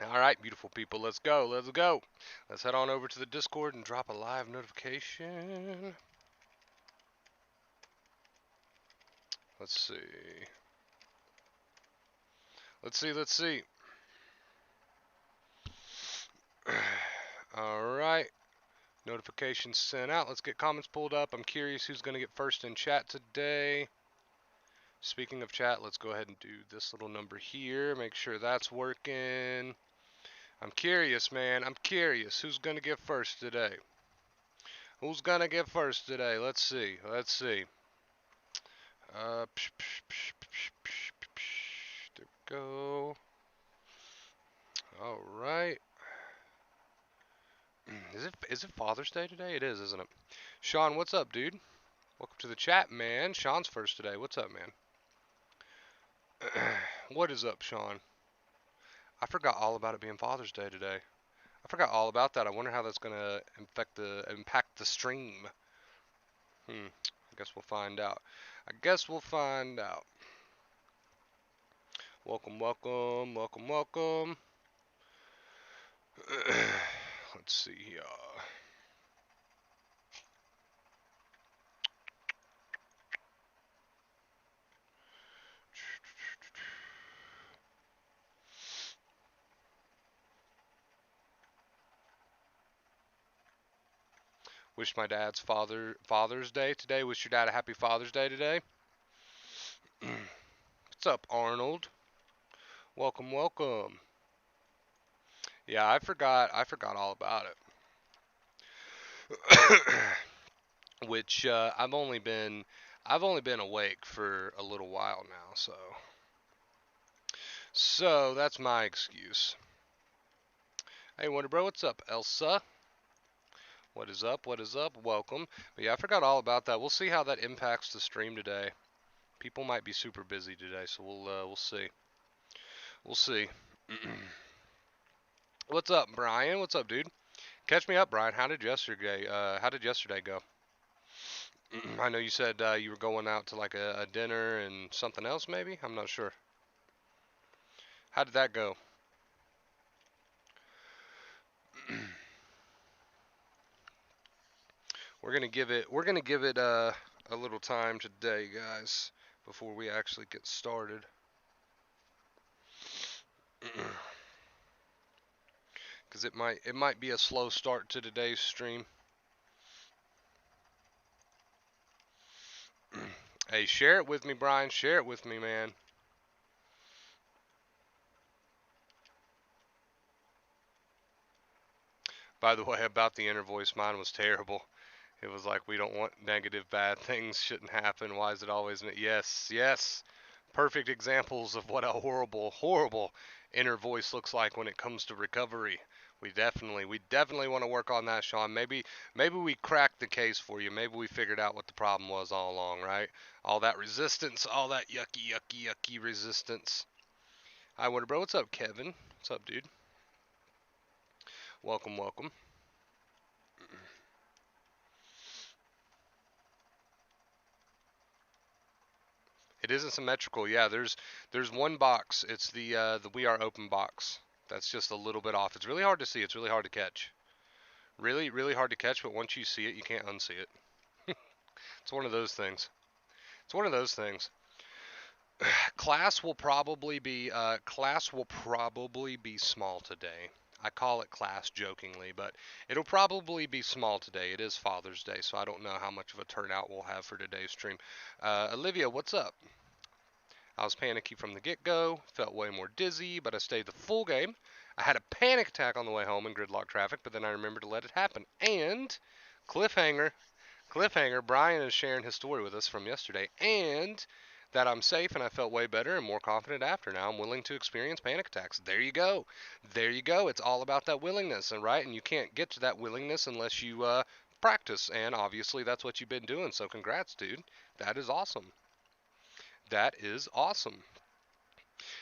All right, beautiful people, let's go. Let's go. Let's head on over to the Discord and drop a live notification. Let's see. Let's see. Let's see. All right. Notifications sent out. Let's get comments pulled up. I'm curious who's going to get first in chat today. Speaking of chat, let's go ahead and do this little number here. Make sure that's working. I'm curious, man. I'm curious. Who's going to get first today? Who's going to get first today? Let's see. Let's see. There we go. All right. Is it Father's Day today? It is, isn't it? Sean, what's up, dude? Welcome to the chat, man. Sean's first today. What's up, man? What is up, Sean? I forgot all about it being Father's Day today. I forgot all about that. I wonder how that's gonna impact the stream. I guess we'll find out. I guess we'll find out. Welcome, welcome, welcome, welcome. Let's see here. Wish my dad's Father's Day today. Wish your dad a happy Father's Day today. What's up, Arnold? Welcome, welcome. Yeah, I forgot all about it. Which I've only been awake for a little while now, so that's my excuse. Hey, Wonder Bro, what's up, Elsa? What is up? What is up? Welcome. But yeah, I forgot all about that. We'll see how that impacts the stream today. People might be super busy today, so we'll see. We'll see. What's up, Brian? What's up, dude? Catch me up, Brian. How did yesterday go? I know you said you were going out to like a dinner and something else, maybe. I'm not sure. How did that go? We're gonna give it a little time today, guys, before we actually get started. Because it might be a slow start to today's stream. Hey, share it with me, Brian. Share it with me, man. By the way, about the inner voice, mine was terrible. It was like, we don't want negative, bad things shouldn't happen. Why is it always me? Yes, yes. Perfect examples of what a horrible, horrible inner voice looks like when it comes to recovery. We definitely want to work on that, Sean. Maybe we cracked the case for you. Maybe we figured out what the problem was all along, right? All that resistance, all that yucky, yucky, yucky resistance. Hi, Wonder Bro. What's up, Kevin? What's up, dude? Welcome, welcome. It isn't symmetrical. Yeah, there's one box. It's the We Are Open box. That's just a little bit off. It's really hard to see. It's really hard to catch. Really, really hard to catch. But once you see it, you can't unsee it. It's one of those things. It's one of those things. Class will probably be small today. I call it class jokingly, but it'll probably be small today. It is Father's Day, so I don't know how much of a turnout we'll have for today's stream. Olivia, what's up? I was panicky from the get-go, felt way more dizzy, but I stayed the full game. I had a panic attack on the way home in gridlock traffic, but then I remembered to let it happen. And cliffhanger, cliffhanger, Brian is sharing his story with us from yesterday, and that I'm safe and I felt way better and more confident after. Now I'm willing to experience panic attacks. There you go. There you go. It's all about that willingness, and right? And you can't get to that willingness unless you practice, and obviously that's what you've been doing. So congrats, dude. That is awesome. That is awesome.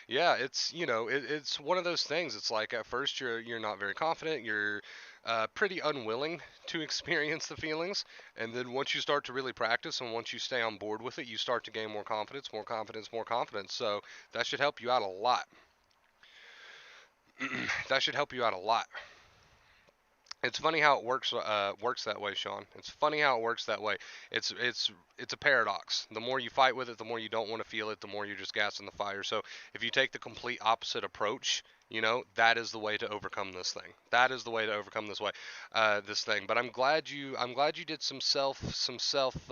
Yeah, it's one of those things. It's like at first you're not very confident, you're pretty unwilling to experience the feelings, and then once you start to really practice and once you stay on board with it, you start to gain more confidence, more confidence, more confidence. So that should help you out a lot. That should help you out a lot. It's funny how it works that way, Sean. It's funny how it works that way. It's a paradox. The more you fight with it, the more you don't want to feel it, the more you're just gassing the fire. So if you take the complete opposite approach, that is the way to overcome this thing. That is the way to overcome this thing. But I'm glad you did some self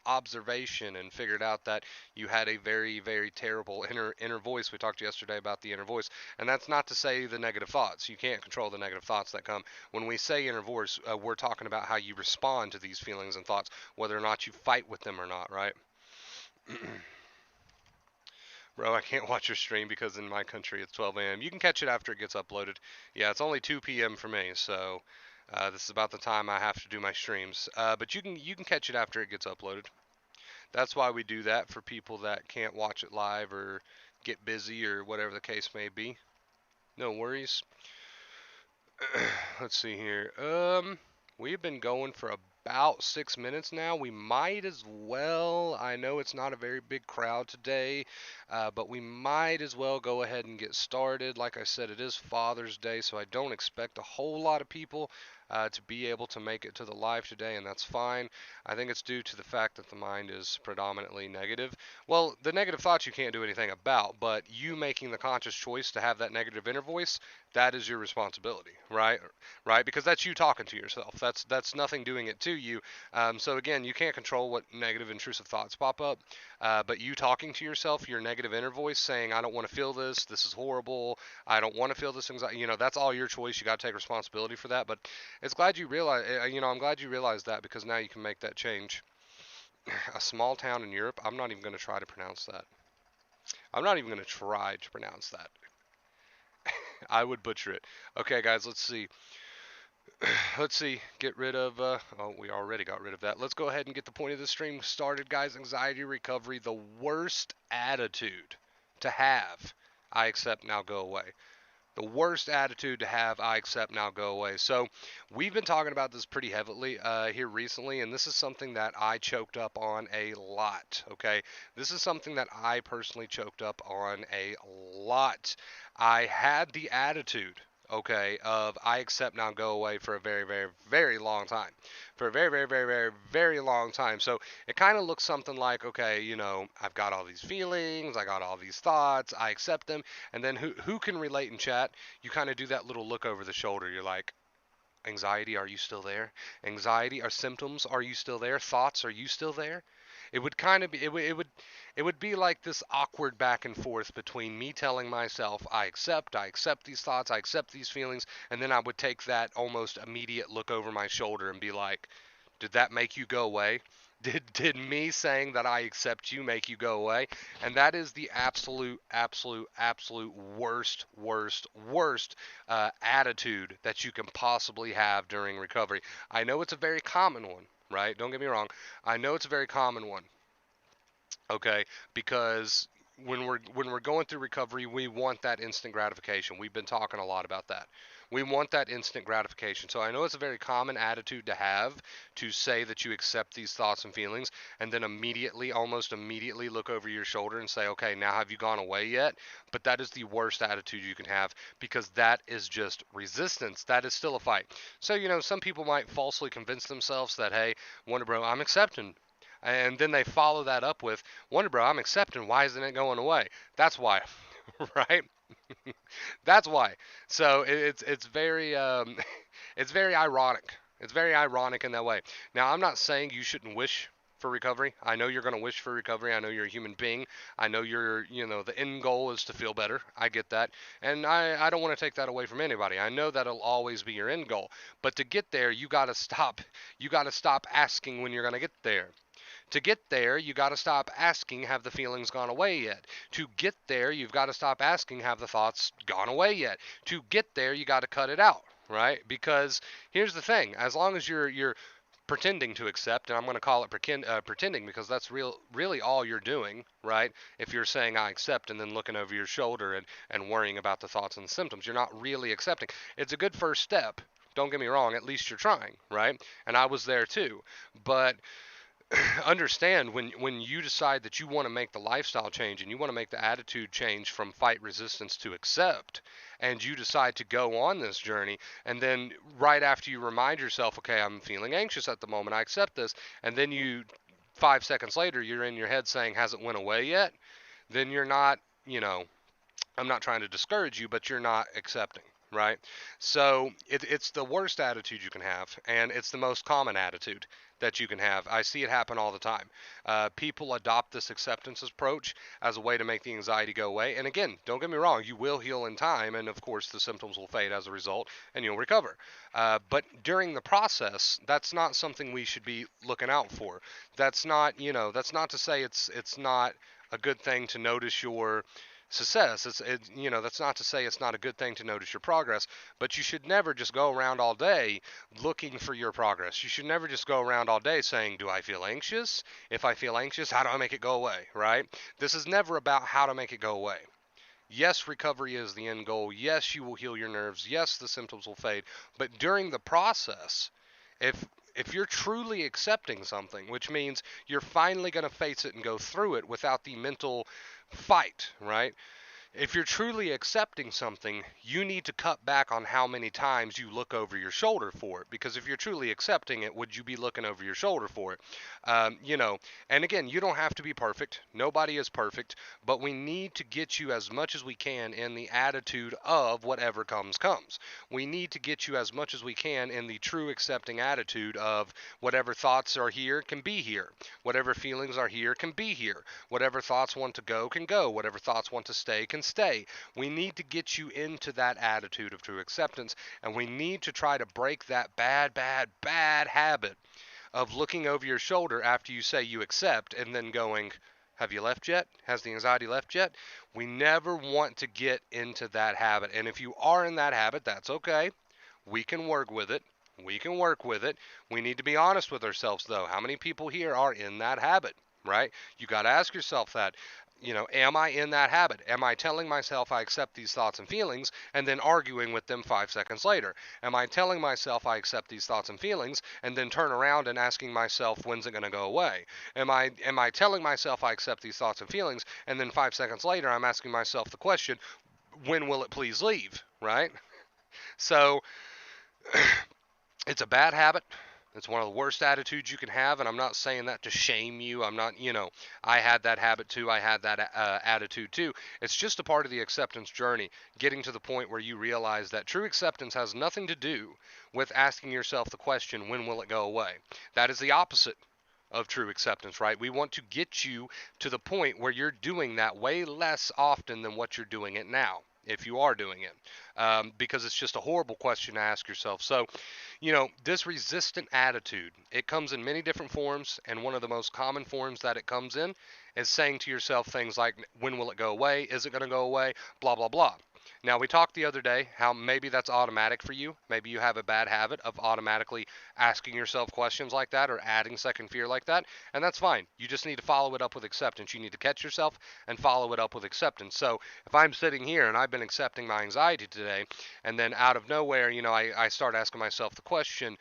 observation and figured out that you had a very very terrible inner voice. We talked yesterday about the inner voice, and that's not to say the negative thoughts. You can't control the negative thoughts that come. When we say inner voice, we're talking about how you respond to these feelings and thoughts, whether or not you fight with them or not, right? Bro, I can't watch your stream because in my country it's 12 a.m. You can catch it after it gets uploaded. Yeah, it's only 2 p.m. for me, so this is about the time I have to do my streams. But you can catch it after it gets uploaded. That's why we do that for people that can't watch it live or get busy or whatever the case may be. No worries. Let's see here. We've been going for about 6 minutes now. We might as well. I know it's not a very big crowd today, but we might as well go ahead and get started. Like I said, it is Father's Day, so I don't expect a whole lot of people to be able to make it to the live today, and that's fine. I think it's due to the fact that the mind is predominantly negative. Well, the negative thoughts you can't do anything about, but you making the conscious choice to have that negative inner voice, that is your responsibility, right? Right? Because that's you talking to yourself. That's nothing doing it to you. So again, you can't control what negative intrusive thoughts pop up, but you talking to yourself, your negative inner voice saying, "I don't want to feel this. This is horrible. I don't want to feel this anxiety." That's all your choice. You got to take responsibility for that. But it's glad you realize. I'm glad you realized that because now you can make that change. A small town in Europe. I'm not even going to try to pronounce that. I'm not even going to try to pronounce that. I would butcher it. Okay, guys, let's see. Let's see. Get rid of. Oh, we already got rid of that. Let's go ahead and get the point of the stream started, guys. Anxiety recovery, the worst attitude to have. I accept, now go away. The worst attitude to have, I accept, now go away. So we've been talking about this pretty heavily here recently, and this is something that I choked up on a lot. Okay, this is something that I personally choked up on a lot. I had the attitude, okay, of I accept, now go away for a very very very long time, for a very very very very very long time. So it kind of looks something like, okay, I've got all these feelings, I got all these thoughts, I accept them, and then who can relate in chat? You kind of do that little look over the shoulder. You're like, anxiety, are you still there? Anxiety, are symptoms, are you still there? Thoughts, are you still there? It would kind of be it would be like this awkward back and forth between me telling myself I accept these thoughts, I accept these feelings, and then I would take that almost immediate look over my shoulder and be like, did that make you go away? Did me saying that I accept you make you go away? And that is the absolute, absolute, absolute worst, worst, worst attitude that you can possibly have during recovery. I know it's a very common one, right? Don't get me wrong. I know it's a very common one, okay? Because when we're going through recovery, we want that instant gratification. We've been talking a lot about that. We want that instant gratification. So I know it's a very common attitude to have, to say that you accept these thoughts and feelings and then immediately, almost immediately look over your shoulder and say, "Okay, now have you gone away yet?" But that is the worst attitude you can have because that is just resistance. That is still a fight. So, some people might falsely convince themselves that, "Hey, Wonder Bro, I'm accepting." And then they follow that up with, "Wonder Bro, I'm accepting. Why isn't it going away?" That's why, right? That's why. So it's very it's very ironic. It's very ironic in that way. Now, I'm not saying you shouldn't wish for recovery. I know you're going to wish for recovery. I know you're a human being. I know the end goal is to feel better. I get that. And I don't want to take that away from anybody. I know that'll always be your end goal. But to get there, you got to stop. You got to stop asking when you're going to get there. To get there, you got to stop asking, have the feelings gone away yet? To get there, you've got to stop asking, have the thoughts gone away yet? To get there, you got to cut it out, right? Because here's the thing: as long as you're pretending to accept, and I'm going to call it pretending because that's really all you're doing, right? If you're saying I accept and then looking over your shoulder and worrying about the thoughts and the symptoms, you're not really accepting. It's a good first step. Don't get me wrong. At least you're trying, right? And I was there too, but understand when you decide that you want to make the lifestyle change and you want to make the attitude change from fight resistance to accept, and you decide to go on this journey, and then right after you remind yourself, okay, I'm feeling anxious at the moment, I accept this, and then you 5 seconds later you're in your head saying hasn't went away yet, then you're not, you know, I'm not trying to discourage you, but you're not accepting, right? So it's the worst attitude you can have, and it's the most common attitude that you can have. I see it happen all the time. People adopt this acceptance approach as a way to make the anxiety go away. And again, don't get me wrong, you will heal in time, and of course, the symptoms will fade as a result, and you'll recover. But during the process, that's not something we should be looking out for. That's not, that's not to say it's not a good thing to notice your success. That's not to say it's not a good thing to notice your progress, but you should never just go around all day looking for your progress. You should never just go around all day saying, do I feel anxious? If I feel anxious, how do I make it go away, right? This is never about how to make it go away. Yes, recovery is the end goal. Yes, you will heal your nerves. Yes, the symptoms will fade. But during the process, if if you're truly accepting something, which means you're finally going to face it and go through it without the mental fight, right? If you're truly accepting something, you need to cut back on how many times you look over your shoulder for it. Because if you're truly accepting it, would you be looking over your shoulder for it? And again, you don't have to be perfect. Nobody is perfect. But we need to get you as much as we can in the attitude of whatever comes, comes. We need to get you as much as we can in the true accepting attitude of whatever thoughts are here can be here. Whatever feelings are here can be here. Whatever thoughts want to go can go. Whatever thoughts want to stay can stay. We need to get you into that attitude of true acceptance, and we need to try to break that bad, bad, bad habit of looking over your shoulder after you say you accept and then going, have you left yet? Has the anxiety left yet? We never want to get into that habit. And if you are in that habit, that's okay. We can work with it. We can work with it. We need to be honest with ourselves, though. How many people here are in that habit, right? You got to ask yourself that. Am I in that habit? Am I telling myself I accept these thoughts and feelings and then arguing with them 5 seconds later? Am I telling myself I accept these thoughts and feelings and then turn around and asking myself when's it going to go away? Am I telling myself I accept these thoughts and feelings and then 5 seconds later I'm asking myself the question, when will it please leave? Right? So it's a bad habit. It's one of the worst attitudes you can have, and I'm not saying that to shame you. I'm not, I had that habit too. I had that attitude too. It's just a part of the acceptance journey, getting to the point where you realize that true acceptance has nothing to do with asking yourself the question, when will it go away? That is the opposite of true acceptance, right? We want to get you to the point where you're doing that way less often than what you're doing it now, if you are doing it, because it's just a horrible question to ask yourself. So, this resistant attitude, it comes in many different forms, and one of the most common forms that it comes in is saying to yourself things like, when will it go away? Is it going to go away? Blah, blah, blah. Now, we talked the other day how maybe that's automatic for you. Maybe you have a bad habit of automatically asking yourself questions like that or adding second fear like that, and that's fine. You just need to follow it up with acceptance. You need to catch yourself and follow it up with acceptance. So if I'm sitting here and I've been accepting my anxiety today, and then out of nowhere, I start asking myself the question,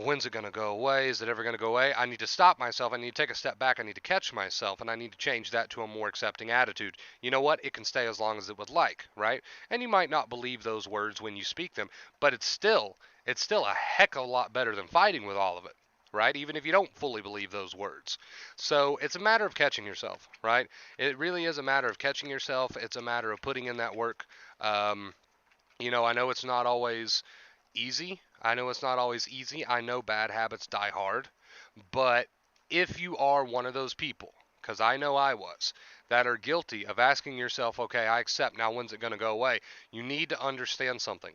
when's it going to go away? Is it ever going to go away? I need to stop myself. I need to take a step back. I need to catch myself, and I need to change that to a more accepting attitude. You know what? It can stay as long as it would like, right? And you might not believe those words when you speak them, but it's still a heck of a lot better than fighting with all of it, right? Even if you don't fully believe those words. So it's a matter of catching yourself, right? It really is a matter of catching yourself. It's a matter of putting in that work. I know it's not always easy. I know it's not always easy. I know bad habits die hard. But if you are one of those people, because I know I was, that are guilty of asking yourself, okay, I accept, now when's it going to go away? You need to understand something.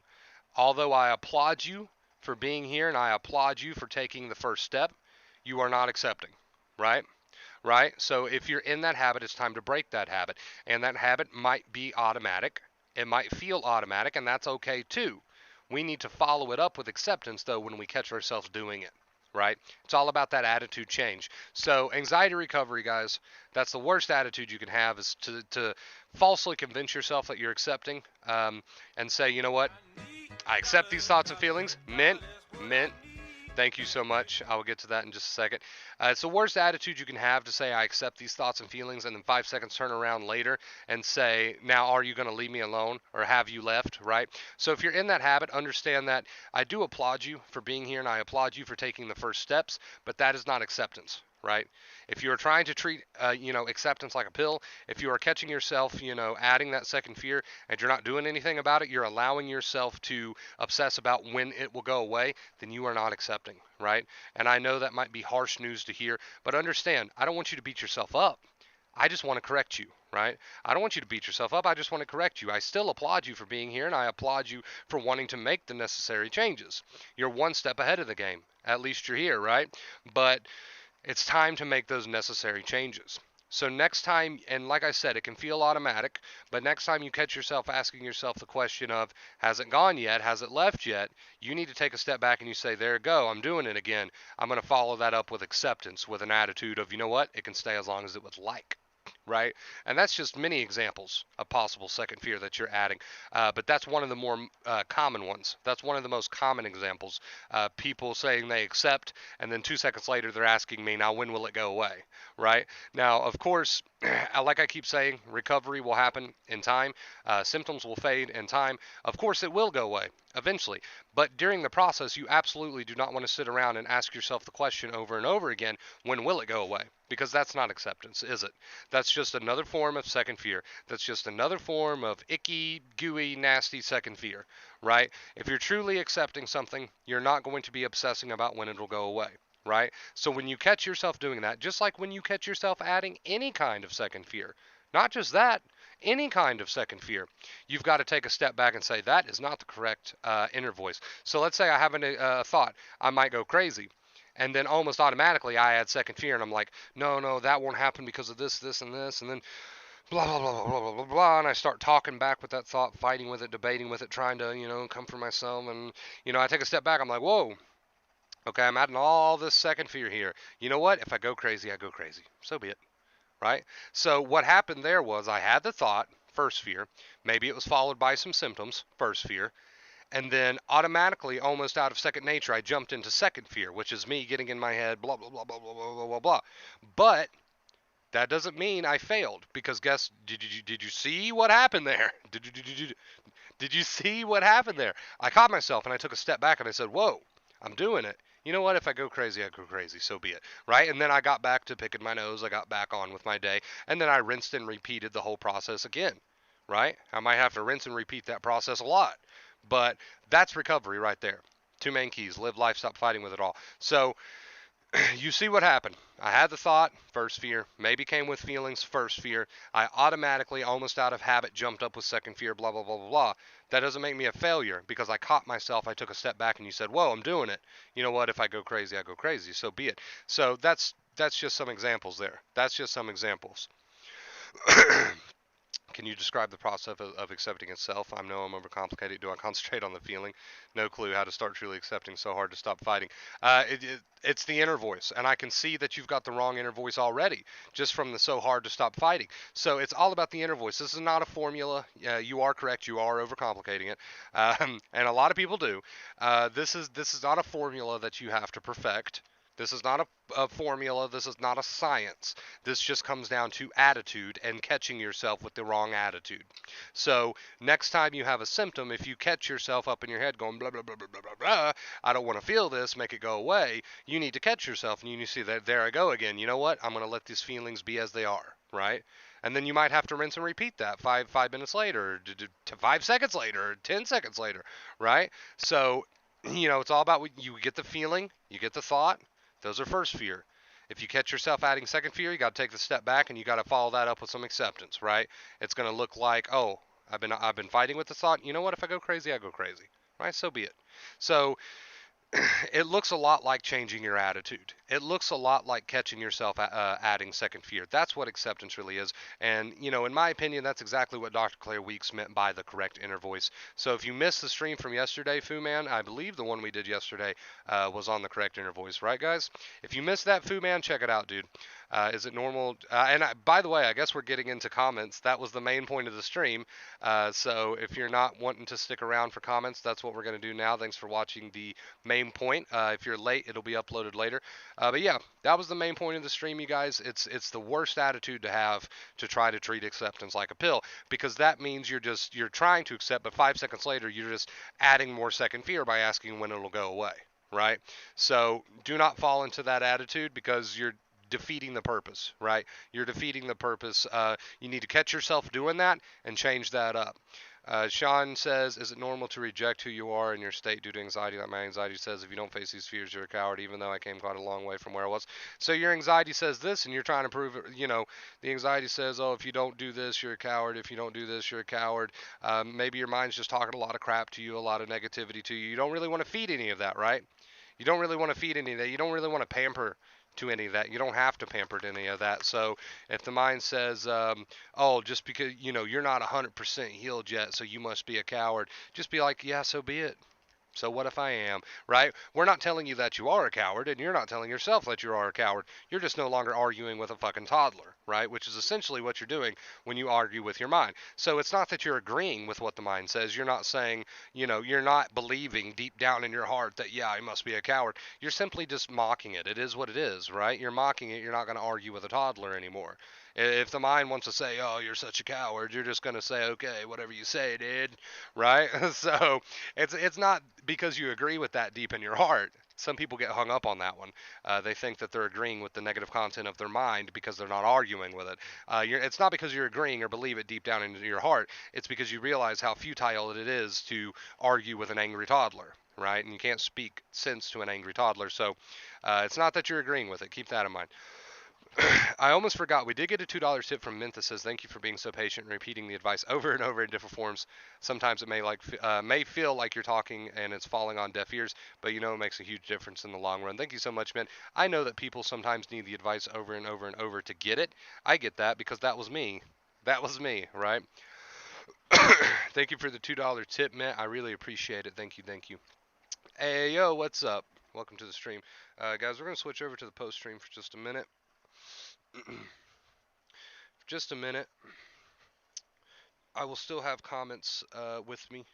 Although I applaud you for being here and I applaud you for taking the first step, you are not accepting, right? Right? So if you're in that habit, it's time to break that habit. And that habit might be automatic. It might feel automatic, and that's okay too. We need to follow it up with acceptance, though, when we catch ourselves doing it, right? It's all about that attitude change. So, anxiety recovery, guys, that's the worst attitude you can have is to falsely convince yourself that you're accepting and say, you know what? I accept these thoughts and feelings. Mint, mint. Thank you so much. I will get to that in just a second. It's the worst attitude you can have to say, I accept these thoughts and feelings, and then 5 seconds turn around later and say, now are you going to leave me alone or have you left, right? So if you're in that habit, understand that I do applaud you for being here and I applaud you for taking the first steps, but that is not acceptance. Right? If you are trying to treat, acceptance like a pill, if you are catching yourself, adding that second fear and you're not doing anything about it, you're allowing yourself to obsess about when it will go away, then you are not accepting, right? And I know that might be harsh news to hear, but understand, I don't want you to beat yourself up. I just want to correct you, right? I don't want you to beat yourself up. I just want to correct you. I still applaud you for being here, and I applaud you for wanting to make the necessary changes. You're one step ahead of the game. At least you're here, right? But it's time to make those necessary changes. So next time, and like I said, it can feel automatic, but next time you catch yourself asking yourself the question of, has it gone yet? Has it left yet? You need to take a step back and you say, there it go, I'm doing it again. I'm going to follow that up with acceptance, with an attitude of, you know what? It can stay as long as it would like. Right? And that's just many examples of possible second fear that you're adding. But that's one of the more common ones. That's one of the most common examples. People saying they accept, and then 2 seconds later they're asking me, now when will it go away? Right? Now, of course, like I keep saying, recovery will happen in time. Symptoms will fade in time. Of course, it will go away eventually. But during the process, you absolutely do not want to sit around and ask yourself the question over and over again, when will it go away? Because that's not acceptance, is it? That's just another form of second fear. That's just another form of icky, gooey, nasty second fear, right? If you're truly accepting something, you're not going to be obsessing about when it'll go away, right? So when you catch yourself doing that, just like when you catch yourself adding any kind of second fear, not just that, any kind of second fear, you've got to take a step back and say, that is not the correct inner voice. So let's say I have a thought, I might go crazy. And then almost automatically I add second fear and I'm like, no, no, that won't happen because of this, this, and this. And then blah, blah, blah, blah, blah, blah, blah. And I start talking back with that thought, fighting with it, debating with it, trying to, come for myself. And, I take a step back. I'm like, whoa, okay, I'm adding all this second fear here. You know what? If I go crazy, I go crazy. So be it, right? So what happened there was I had the thought, first fear. Maybe it was followed by some symptoms, first fear. And then automatically, almost out of second nature, I jumped into second fear, which is me getting in my head, blah, blah, blah, blah, blah, blah, blah, blah, blah. But that doesn't mean I failed, because guess, did you see what happened there? Did you see what happened there? I caught myself and I took a step back and I said, whoa, I'm doing it. You know what? If I go crazy, I go crazy. So be it. Right? And then I got back to picking my nose. I got back on with my day. And then I rinsed and repeated the whole process again. Right? I might have to rinse and repeat that process a lot. But that's recovery right there. Two main keys: live life, stop fighting with it all. So you see what happened. I had the thought, first fear, maybe came with feelings, first fear. I automatically, almost out of habit, jumped up with second fear, blah, blah, blah, blah, blah. That doesn't make me a failure because I caught myself. I took a step back and you said, whoa, I'm doing it. You know what? If I go crazy, I go crazy. So be it. So that's just some examples there. That's just some examples. Can you describe the process of accepting itself? I know I'm overcomplicated. Do I concentrate on the feeling? No clue how to start truly accepting. So hard to stop fighting. It's the inner voice, and I can see that you've got the wrong inner voice already, just from the so hard to stop fighting. So it's all about the inner voice. This is not a formula. You are correct. You are overcomplicating it, and a lot of people do. This is not a formula that you have to perfect. This is not a formula. This is not a science. This just comes down to attitude and catching yourself with the wrong attitude. So next time you have a symptom, if you catch yourself up in your head going blah, blah, blah, blah, blah, blah, blah, I don't want to feel this, make it go away, you need to catch yourself and you need to see that there I go again. You know what? I'm going to let these feelings be as they are, right? And then you might have to rinse and repeat that 5 minutes later, 5 seconds later, 10 seconds later, right? So, it's all about what you get the feeling, you get the thought. Those are first fear. If you catch yourself adding second fear, you got to take the step back and you got to follow that up with some acceptance, right? It's going to look like, oh, I've been fighting with the thought. You know what? If I go crazy, I go crazy, right? So be it. So it looks a lot like changing your attitude. It looks a lot like catching yourself adding second fear. That's what acceptance really is. And, in my opinion, that's exactly what Dr. Claire Weeks meant by the correct inner voice. So if you missed the stream from yesterday, Fu Man, I believe the one we did yesterday was on the correct inner voice, right, guys? If you missed that, Fu Man, check it out, dude. Is it normal? By the way, I guess we're getting into comments. That was the main point of the stream. So if you're not wanting to stick around for comments, that's what we're going to do now. Thanks for watching the main main point. If you're late, it'll be uploaded later. But yeah, that was the main point of the stream, you guys. It's the worst attitude to have to try to treat acceptance like a pill, because that means you're trying to accept, but 5 seconds later you're just adding more second fear by asking when it'll go away, right? So do not fall into that attitude, because you're defeating the purpose, right? You're defeating the purpose. You need to catch yourself doing that and change that up. Sean says, is it normal to reject who you are in your state due to anxiety? That my anxiety says, if you don't face these fears, you're a coward, even though I came quite a long way from where I was. So your anxiety says this, and you're trying to prove it. The anxiety says, oh, if you don't do this, you're a coward. If you don't do this, you're a coward. Maybe your mind's just talking a lot of crap to you, a lot of negativity to you. You don't really want to feed any of that, right? You don't really want to feed any of that. You don't really want to pamper to any of that. You don't have to pamper to any of that. So if the mind says, oh, just because you're not 100% healed yet, so you must be a coward, just be like, yeah, so be it. So what if I am, right? We're not telling you that you are a coward, and you're not telling yourself that you are a coward. You're just no longer arguing with a fucking toddler, right? Which is essentially what you're doing when you argue with your mind. So it's not that you're agreeing with what the mind says. You're not saying, you're not believing deep down in your heart that, yeah, I must be a coward. You're simply just mocking it. It is what it is, right? You're mocking it. You're not going to argue with a toddler anymore. If the mind wants to say, oh, you're such a coward, you're just going to say, okay, whatever you say, dude, right? So it's not because you agree with that deep in your heart. Some people get hung up on that one. They think that they're agreeing with the negative content of their mind because they're not arguing with it. It's not because you're agreeing or believe it deep down into your heart. It's because you realize how futile it is to argue with an angry toddler, right? And you can't speak sense to an angry toddler. So it's not that you're agreeing with it. Keep that in mind. I almost forgot. We did get a $2 tip from Mint that says, "Thank you for being so patient and repeating the advice over and over in different forms. Sometimes it may feel like you're talking and it's falling on deaf ears, but it makes a huge difference in the long run." Thank you so much, Mint. I know that people sometimes need the advice over and over and over to get it. I get that because that was me. That was me, right? Thank you for the $2 tip, Mint. I really appreciate it. Thank you, thank you. Hey, yo, what's up? Welcome to the stream, guys. We're gonna switch over to the post stream for just a minute. Just a minute. I will still have comments with me.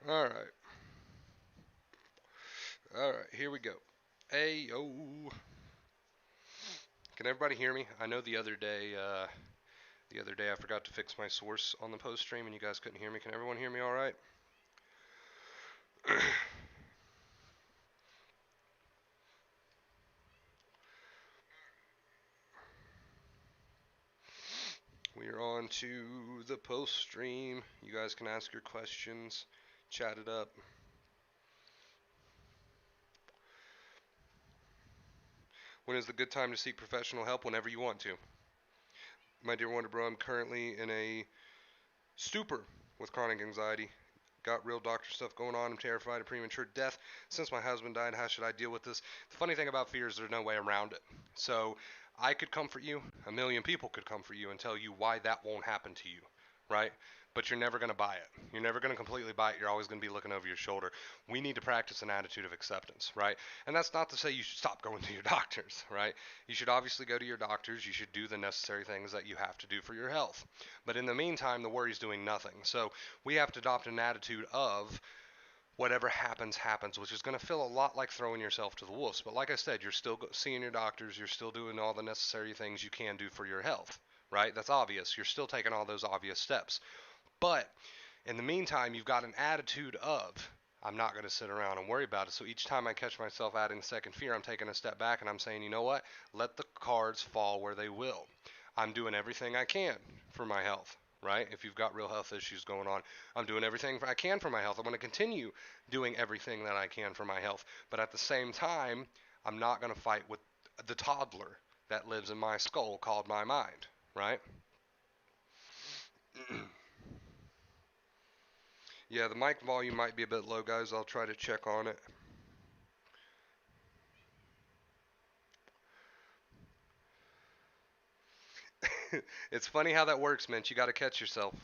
All right. All right. Here we go. Hey yo. Can everybody hear me? I know the other day I forgot to fix my source on the post stream and you guys couldn't hear me. Can everyone hear me all right? We are on to the post stream. You guys can ask your questions, chat it up. When is the good time to seek professional help? Whenever you want to. My dear Wonder Bro, I'm currently in a stupor with chronic anxiety. Got real doctor stuff going on. I'm terrified of premature death. Since my husband died, how should I deal with this? The funny thing about fear is there's no way around it. So I could comfort you. A million people could comfort you and tell you why that won't happen to you, right? But you're never going to buy it. You're never going to completely buy it. You're always going to be looking over your shoulder. We need to practice an attitude of acceptance, right? And that's not to say you should stop going to your doctors, right? You should obviously go to your doctors. You should do the necessary things that you have to do for your health. But in the meantime, the worry's doing nothing. So we have to adopt an attitude of whatever happens, happens, which is going to feel a lot like throwing yourself to the wolves. But like I said, you're still seeing your doctors. You're still doing all the necessary things you can do for your health, right? That's obvious. You're still taking all those obvious steps. But in the meantime, you've got an attitude of, I'm not going to sit around and worry about it. So each time I catch myself adding second fear, I'm taking a step back and I'm saying, you know what? Let the cards fall where they will. I'm doing everything I can for my health, right? If you've got real health issues going on, I'm doing everything I can for my health. I'm going to continue doing everything that I can for my health. But at the same time, I'm not going to fight with the toddler that lives in my skull called my mind, right? Yeah, the mic volume might be a bit low, guys. I'll try to check on it. It's funny how that works, man. You got to catch yourself.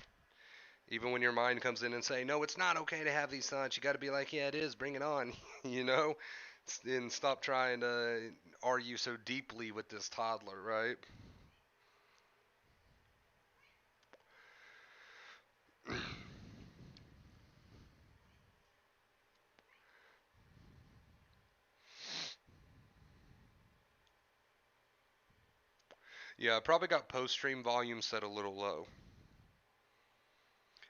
Even when your mind comes in and say, "No, it's not okay to have these thoughts," you got to be like, "Yeah, it is. Bring it on," you know, and stop trying to argue so deeply with this toddler, right? Yeah, I probably got post stream volume set a little low.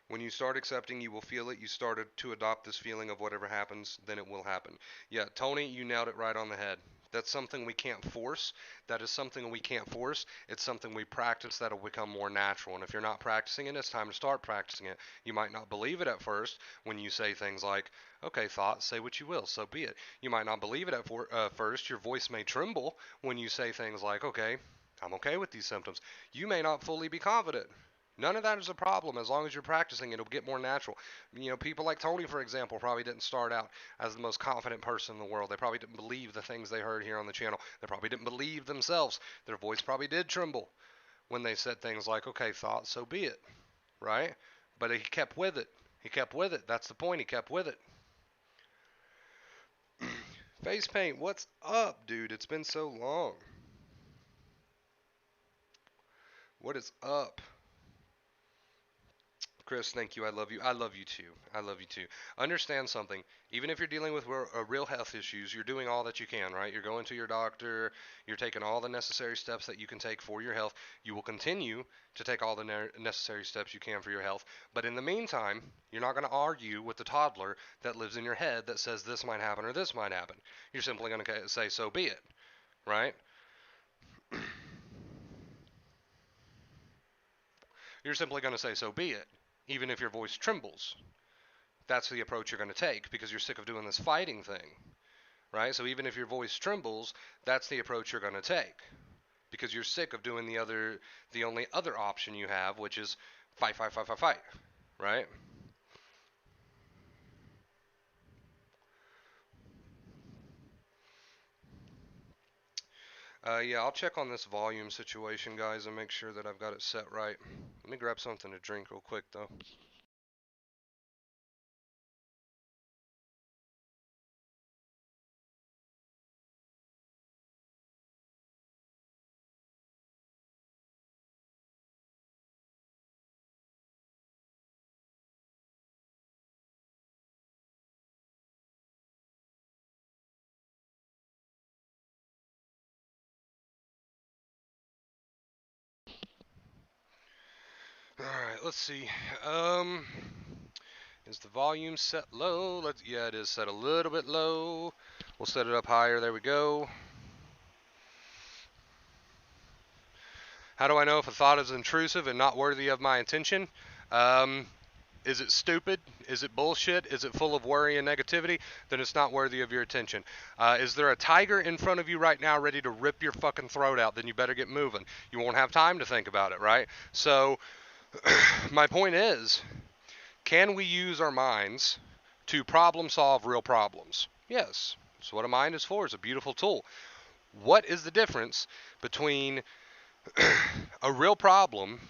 When you start accepting, you will feel it. You started to adopt this feeling of whatever happens, then it will happen. Yeah, Tony, you nailed it right on the head. That's something we can't force. That is something we can't force. It's something we practice that'll become more natural. And if you're not practicing it, it's time to start practicing it. You might not believe it at first when you say things like, "Okay, thought, say what you will, so be it." You might not believe it at first. Your voice may tremble when you say things like, "Okay, I'm okay with these symptoms." You may not fully be confident. None of that is a problem. As long as you're practicing, it'll get more natural. You know, people like Tony, for example, probably didn't start out as the most confident person in the world. They probably didn't believe the things they heard here on the channel. They probably didn't believe themselves. Their voice probably did tremble when they said things like, "Okay, thought, so be it," right? But he kept with it. He kept with it. That's the point. He kept with it. Face paint, what's up, dude? It's been so long. What is up? Chris, thank you. I love you. I love you too. I love you too. Understand something. Even if you're dealing with real health issues, you're doing all that you can, right? You're going to your doctor. You're taking all the necessary steps that you can take for your health. You will continue to take all the necessary steps you can for your health. But in the meantime, you're not going to argue with the toddler that lives in your head that says this might happen or this might happen. You're simply going to say, "So be it," right? You're simply going to say, "So be it," even if your voice trembles. That's the approach you're going to take because you're sick of doing this fighting thing, right? So even if your voice trembles, that's the approach you're going to take because you're sick of doing the only other option you have, which is fight, fight, fight, fight, fight, right? Yeah, I'll check on this volume situation, guys, and make sure that I've got it set right. Let me grab something to drink real quick, though. All right, let's see. Um, is the volume set low? Yeah, it is set a little bit low. We'll set it up higher. There we go. How do I know if a thought is intrusive and not worthy of my attention? Um, is it stupid? Is it bullshit? Is it full of worry and negativity? Then it's not worthy of your attention. Is there a tiger in front of you right now ready to rip your fucking throat out? Then you better get moving. You won't have time to think about it, right? So, my point is, can we use our minds to problem solve real problems? Yes. That's what a mind is for. It's a beautiful tool. What is the difference between a real problem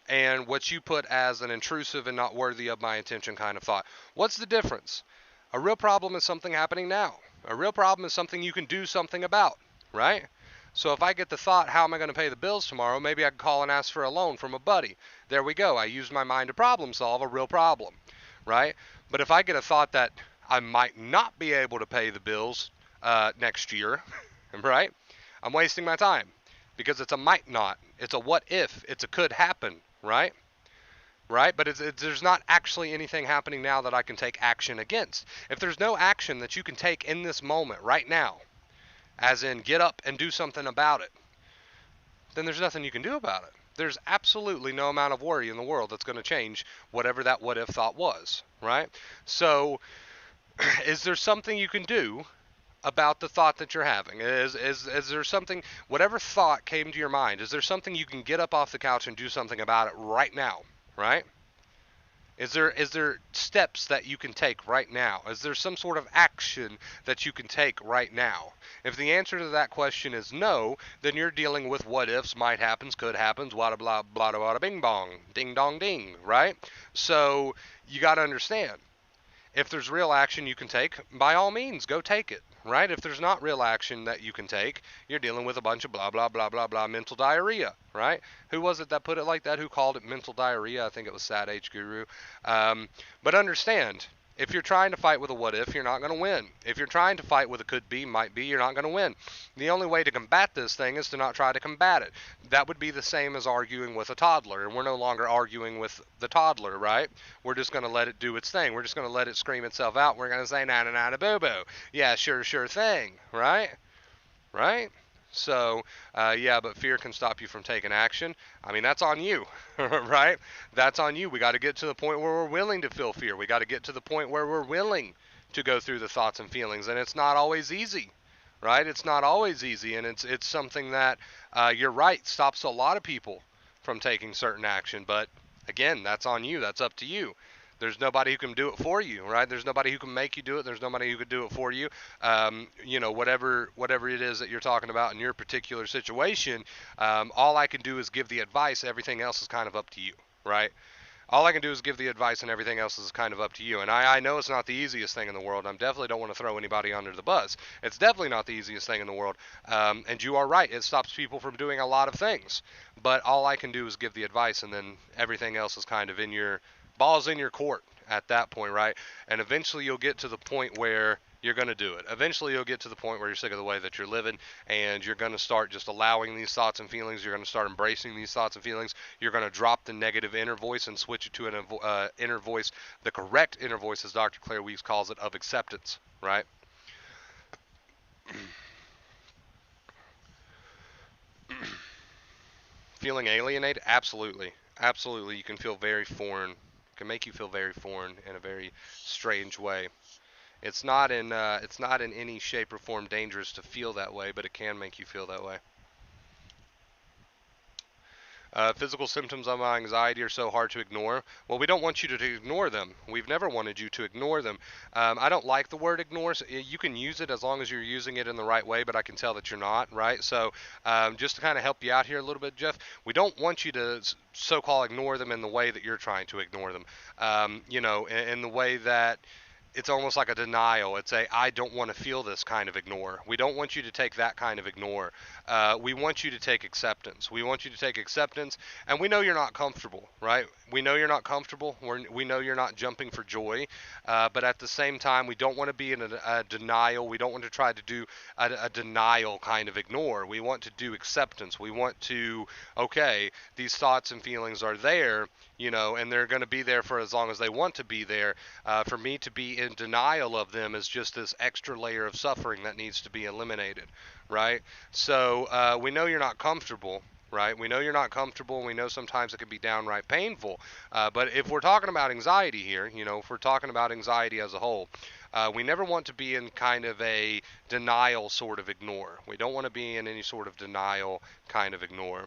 and what you put as an intrusive and not worthy of my attention kind of thought? What's the difference? A real problem is something happening now. A real problem is something you can do something about, right? So if I get the thought, how am I going to pay the bills tomorrow? Maybe I can call and ask for a loan from a buddy. There we go. I used my mind to problem solve a real problem, right? But if I get a thought that I might not be able to pay the bills next year, right? I'm wasting my time because it's a might not. It's a what if. It's a could happen, right? Right? But there's not actually anything happening now that I can take action against. If there's no action that you can take in this moment, right now, as in get up and do something about it, then there's nothing you can do about it. There's absolutely no amount of worry in the world that's going to change whatever that what if thought was, right? So, is there something you can do about the thought that you're having? Is there something, whatever thought came to your mind, is there something you can get up off the couch and do something about it right now? Right? Is there steps that you can take right now? Is there some sort of action that you can take right now? If the answer to that question is no, then you're dealing with what ifs, might happens, could happens, blah blah blah blah blah bing bong, ding dong ding, right? So you got to understand, if there's real action you can take, by all means, go take it, right? If there's not real action that you can take, you're dealing with a bunch of blah, blah, blah, blah, blah, mental diarrhea, right? Who was it that put it like that? Who called it mental diarrhea? I think it was Sad H Guru. But understand, if you're trying to fight with a what if, you're not going to win. If you're trying to fight with a could be, might be, you're not going to win. The only way to combat this thing is to not try to combat it. That would be the same as arguing with a toddler, and we're no longer arguing with the toddler, right? We're just going to let it do its thing. We're just going to let it scream itself out. We're going to say, na na na na boo boo. Yeah, sure, sure thing, right? Right? So, yeah, but fear can stop you from taking action. I mean, that's on you, right? That's on you. We got to get to the point where we're willing to feel fear. We got to get to the point where we're willing to go through the thoughts and feelings, and it's not always easy, right? It's not always easy, and it's something that you're right, stops a lot of people from taking certain action. But again, that's on you. That's up to you. There's nobody who can do it for you, right? There's nobody who can make you do it. There's nobody who could do it for you. Whatever it is that you're talking about in your particular situation, all I can do is give the advice. Everything else is kind of up to you, right? All I can do is give the advice, and everything else is kind of up to you. And I know it's not the easiest thing in the world. I definitely don't want to throw anybody under the bus. It's definitely not the easiest thing in the world. And you are right. It stops people from doing a lot of things. But all I can do is give the advice, and then everything else is kind of in your ball's in your court at that point, right? And eventually you'll get to the point where you're going to do it. Eventually you'll get to the point where you're sick of the way that you're living, and you're going to start just allowing these thoughts and feelings. You're going to start embracing these thoughts and feelings. You're going to drop the negative inner voice and switch it to an inner voice, the correct inner voice, as Dr. Claire Weeks calls it, of acceptance, right? Feeling alienated? Absolutely. Absolutely. You can feel very foreign. It can make you feel very foreign in a very strange way. It's not in any shape or form dangerous to feel that way, but it can make you feel that way. Physical symptoms of anxiety are so hard to ignore. Well, we don't want you to ignore them. We've never wanted you to ignore them. I don't like the word ignore. So you can use it as long as you're using it in the right way, but I can tell that you're not, right? So just to kind of help you out here a little bit, Jeff, we don't want you to so-called ignore them in the way that you're trying to ignore them. In the way that it's almost like a denial. It's a I don't want to feel this kind of ignore. We don't want you to take that kind of ignore. We want you to take acceptance. We want you to take acceptance, and we know you're not comfortable, right? We know you're not comfortable. We know you're not jumping for joy, but at the same time, we don't want to be in a denial. We don't want to try to do a denial kind of ignore. We want to do acceptance. We want to, okay, these thoughts and feelings are there, and they're going to be there for as long as they want to be there. For me to be in denial of them is just this extra layer of suffering that needs to be eliminated, right? So we know you're not comfortable, right? We know you're not comfortable, and we know sometimes it can be downright painful. But if we're talking about anxiety here, if we're talking about anxiety as a whole, we never want to be in kind of a denial sort of ignore. We don't want to be in any sort of denial kind of ignore.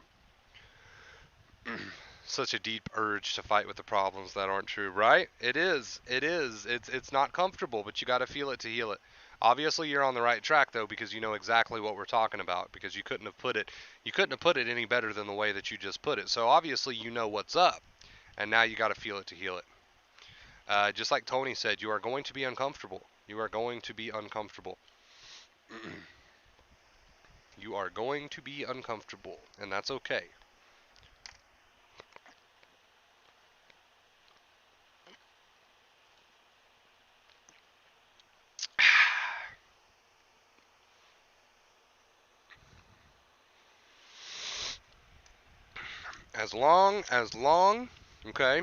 Such a deep urge to fight with the problems that aren't true, right? It is. It is. It's not comfortable, but you got to feel it to heal it. Obviously, you're on the right track though, because you know exactly what we're talking about, because you couldn't have put it any better than the way that you just put it. So obviously you know what's up, and now you got to feel it to heal it. Just like Tony said, you are going to be uncomfortable. You are going to be uncomfortable. You are going to be uncomfortable, and that's okay. Okay,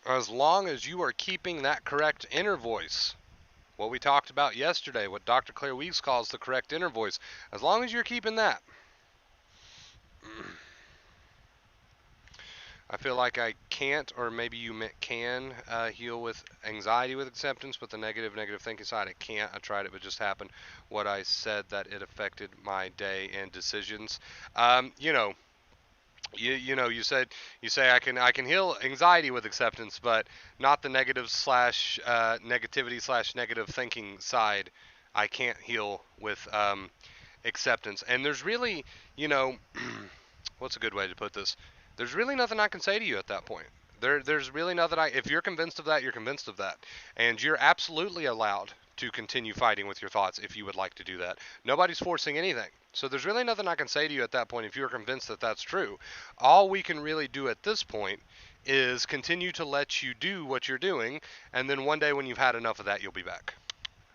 as long as you are keeping that correct inner voice, what we talked about yesterday, what Dr. Claire Weeks calls the correct inner voice, as long as you're keeping that, I feel like I can't, or maybe you can heal with anxiety with acceptance, but the negative thinking side, I can't. I tried it, but it just happened. What I said that it affected my day and decisions. You know, you said you say I can heal anxiety with acceptance, but not the negative slash negativity slash negative thinking side. I can't heal with acceptance. And there's really, you know, what's a good way to put this? There's really nothing I can say to you at that point. There's really nothing if you're convinced of that, you're convinced of that. And you're absolutely allowed to continue fighting with your thoughts if you would like to do that. Nobody's forcing anything. So there's really nothing I can say to you at that point if you're convinced that that's true. All we can really do at this point is continue to let you do what you're doing, and then one day when you've had enough of that, you'll be back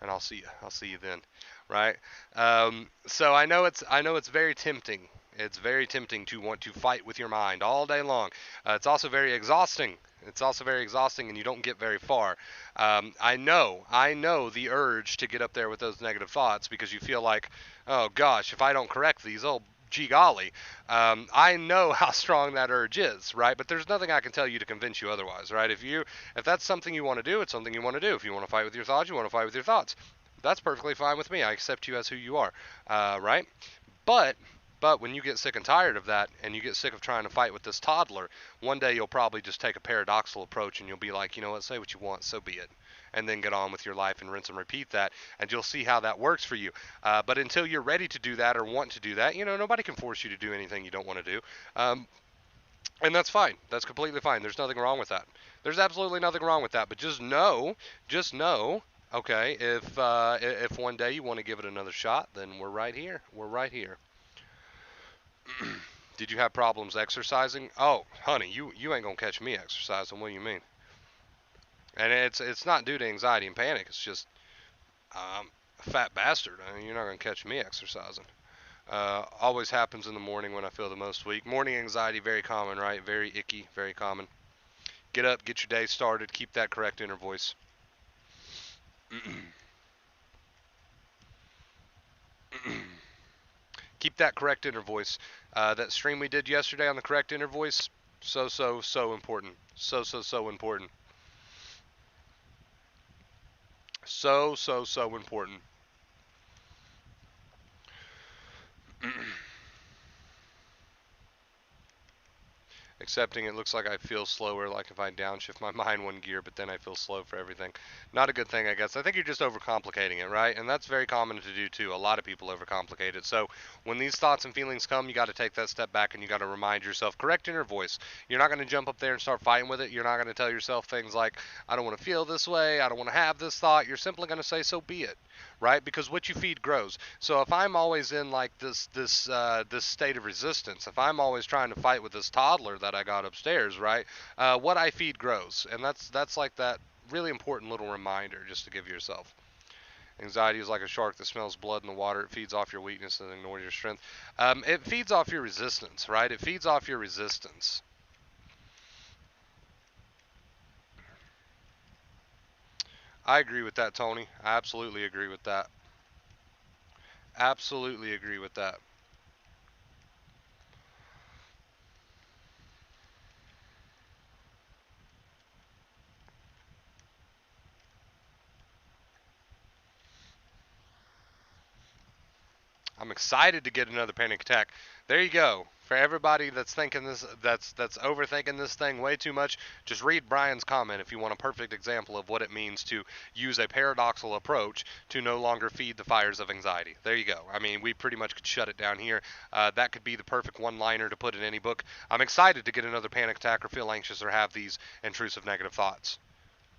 and I'll see you. I'll see you then, right? So I know it's very tempting. It's very tempting to want to fight with your mind all day long. It's also very exhausting. It's also very exhausting, and you don't get very far. I know the urge to get up there with those negative thoughts because you feel like, oh gosh, if I don't correct these, oh gee golly, I know how strong that urge is, right? But there's nothing I can tell you to convince you otherwise, right? If that's something you want to do, it's something you want to do. If you want to fight with your thoughts, you want to fight with your thoughts. That's perfectly fine with me. I accept you as who you are, right? But but when you get sick and tired of that, and you get sick of trying to fight with this toddler, one day you'll probably just take a paradoxical approach, and you'll be like, you know what, say what you want, so be it, and then get on with your life and rinse and repeat that, and you'll see how that works for you. But until you're ready to do that or want to do that, nobody can force you to do anything you don't want to do. And that's fine. That's completely fine. There's nothing wrong with that. There's absolutely nothing wrong with that. But just know, okay, if one day you want to give it another shot, then we're right here. We're right here. Did you have problems exercising? Oh, honey, you ain't gonna catch me exercising. What do you mean? And it's not due to anxiety and panic. It's just a fat bastard. I mean, you're not gonna catch me exercising. Always happens in the morning when I feel the most weak. Morning anxiety, very common, right? Very icky, very common. Get up, get your day started, keep that correct inner voice. Keep that correct inner voice. That stream we did yesterday on the correct inner voice, so important. So important. So important. Accepting it looks like I feel slower, like if I downshift my mind one gear, but then I feel slow for everything. Not a good thing, I guess. I think you're just overcomplicating it, right? And that's very common to do too. A lot of people overcomplicate it. So when these thoughts and feelings come, you got to take that step back and you got to remind yourself, correct inner voice. You're not going to jump up there and start fighting with it. You're not going to tell yourself things like, I don't want to feel this way. I don't want to have this thought. You're simply going to say, so be it, right? Because what you feed grows. So if I'm always in like this state of resistance, if I'm always trying to fight with this toddler that I got upstairs, right? What I feed grows, and that's like that really important little reminder just to give yourself. Anxiety is like a shark that smells blood in the water. It feeds off your weakness and ignores your strength. It feeds off your resistance, right? It feeds off your resistance. I agree with that, Tony. I absolutely agree with that. Absolutely agree with that. I'm excited to get another panic attack. There you go. For everybody that's thinking this, that's overthinking this thing way too much, just read Brian's comment if you want a perfect example of what it means to use a paradoxical approach to no longer feed the fires of anxiety. There you go. I mean, we pretty much could shut it down here. That could be the perfect one-liner to put in any book. I'm excited to get another panic attack or feel anxious or have these intrusive negative thoughts.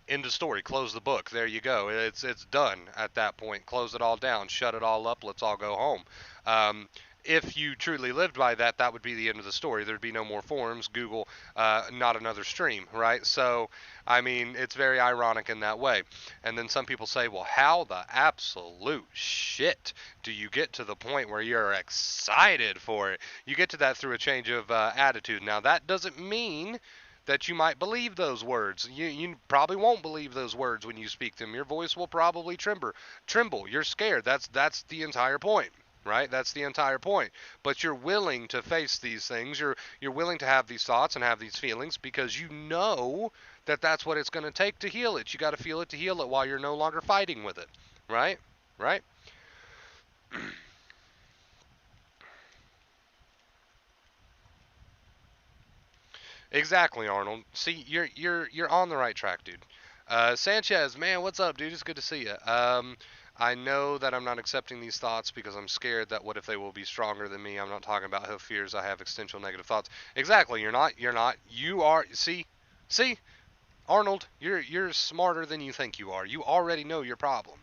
End of story. Close the book. There you go. It's done at that point. Close it all down. Shut it all up. Let's all go home. If you truly lived by that, that would be the end of the story. There'd be no more forums, Google, not another stream, right? So, I mean, it's very ironic in that way. And then some people say, well, how the absolute shit do you get to the point where you're excited for it? You get to that through a change of attitude. Now, that doesn't mean that you might believe those words. You probably won't believe those words when you speak them. Your voice will probably tremble. You're scared. That's the entire point. right? That's the entire point. But you're willing to face these things. You're willing to have these thoughts and have these feelings because you know that that's what it's going to take to heal it. You got to feel it to heal it while you're no longer fighting with it, right? Right? Exactly, Arnold. See, you're on the right track, dude. Sanchez, man, what's up, dude? It's good to see you. I know that I'm not accepting these thoughts because I'm scared that what if they will be stronger than me? I'm not talking about who fears I have existential negative thoughts. Exactly, you're not. You're not. You are. See, Arnold, you're smarter than you think you are. You already know your problem.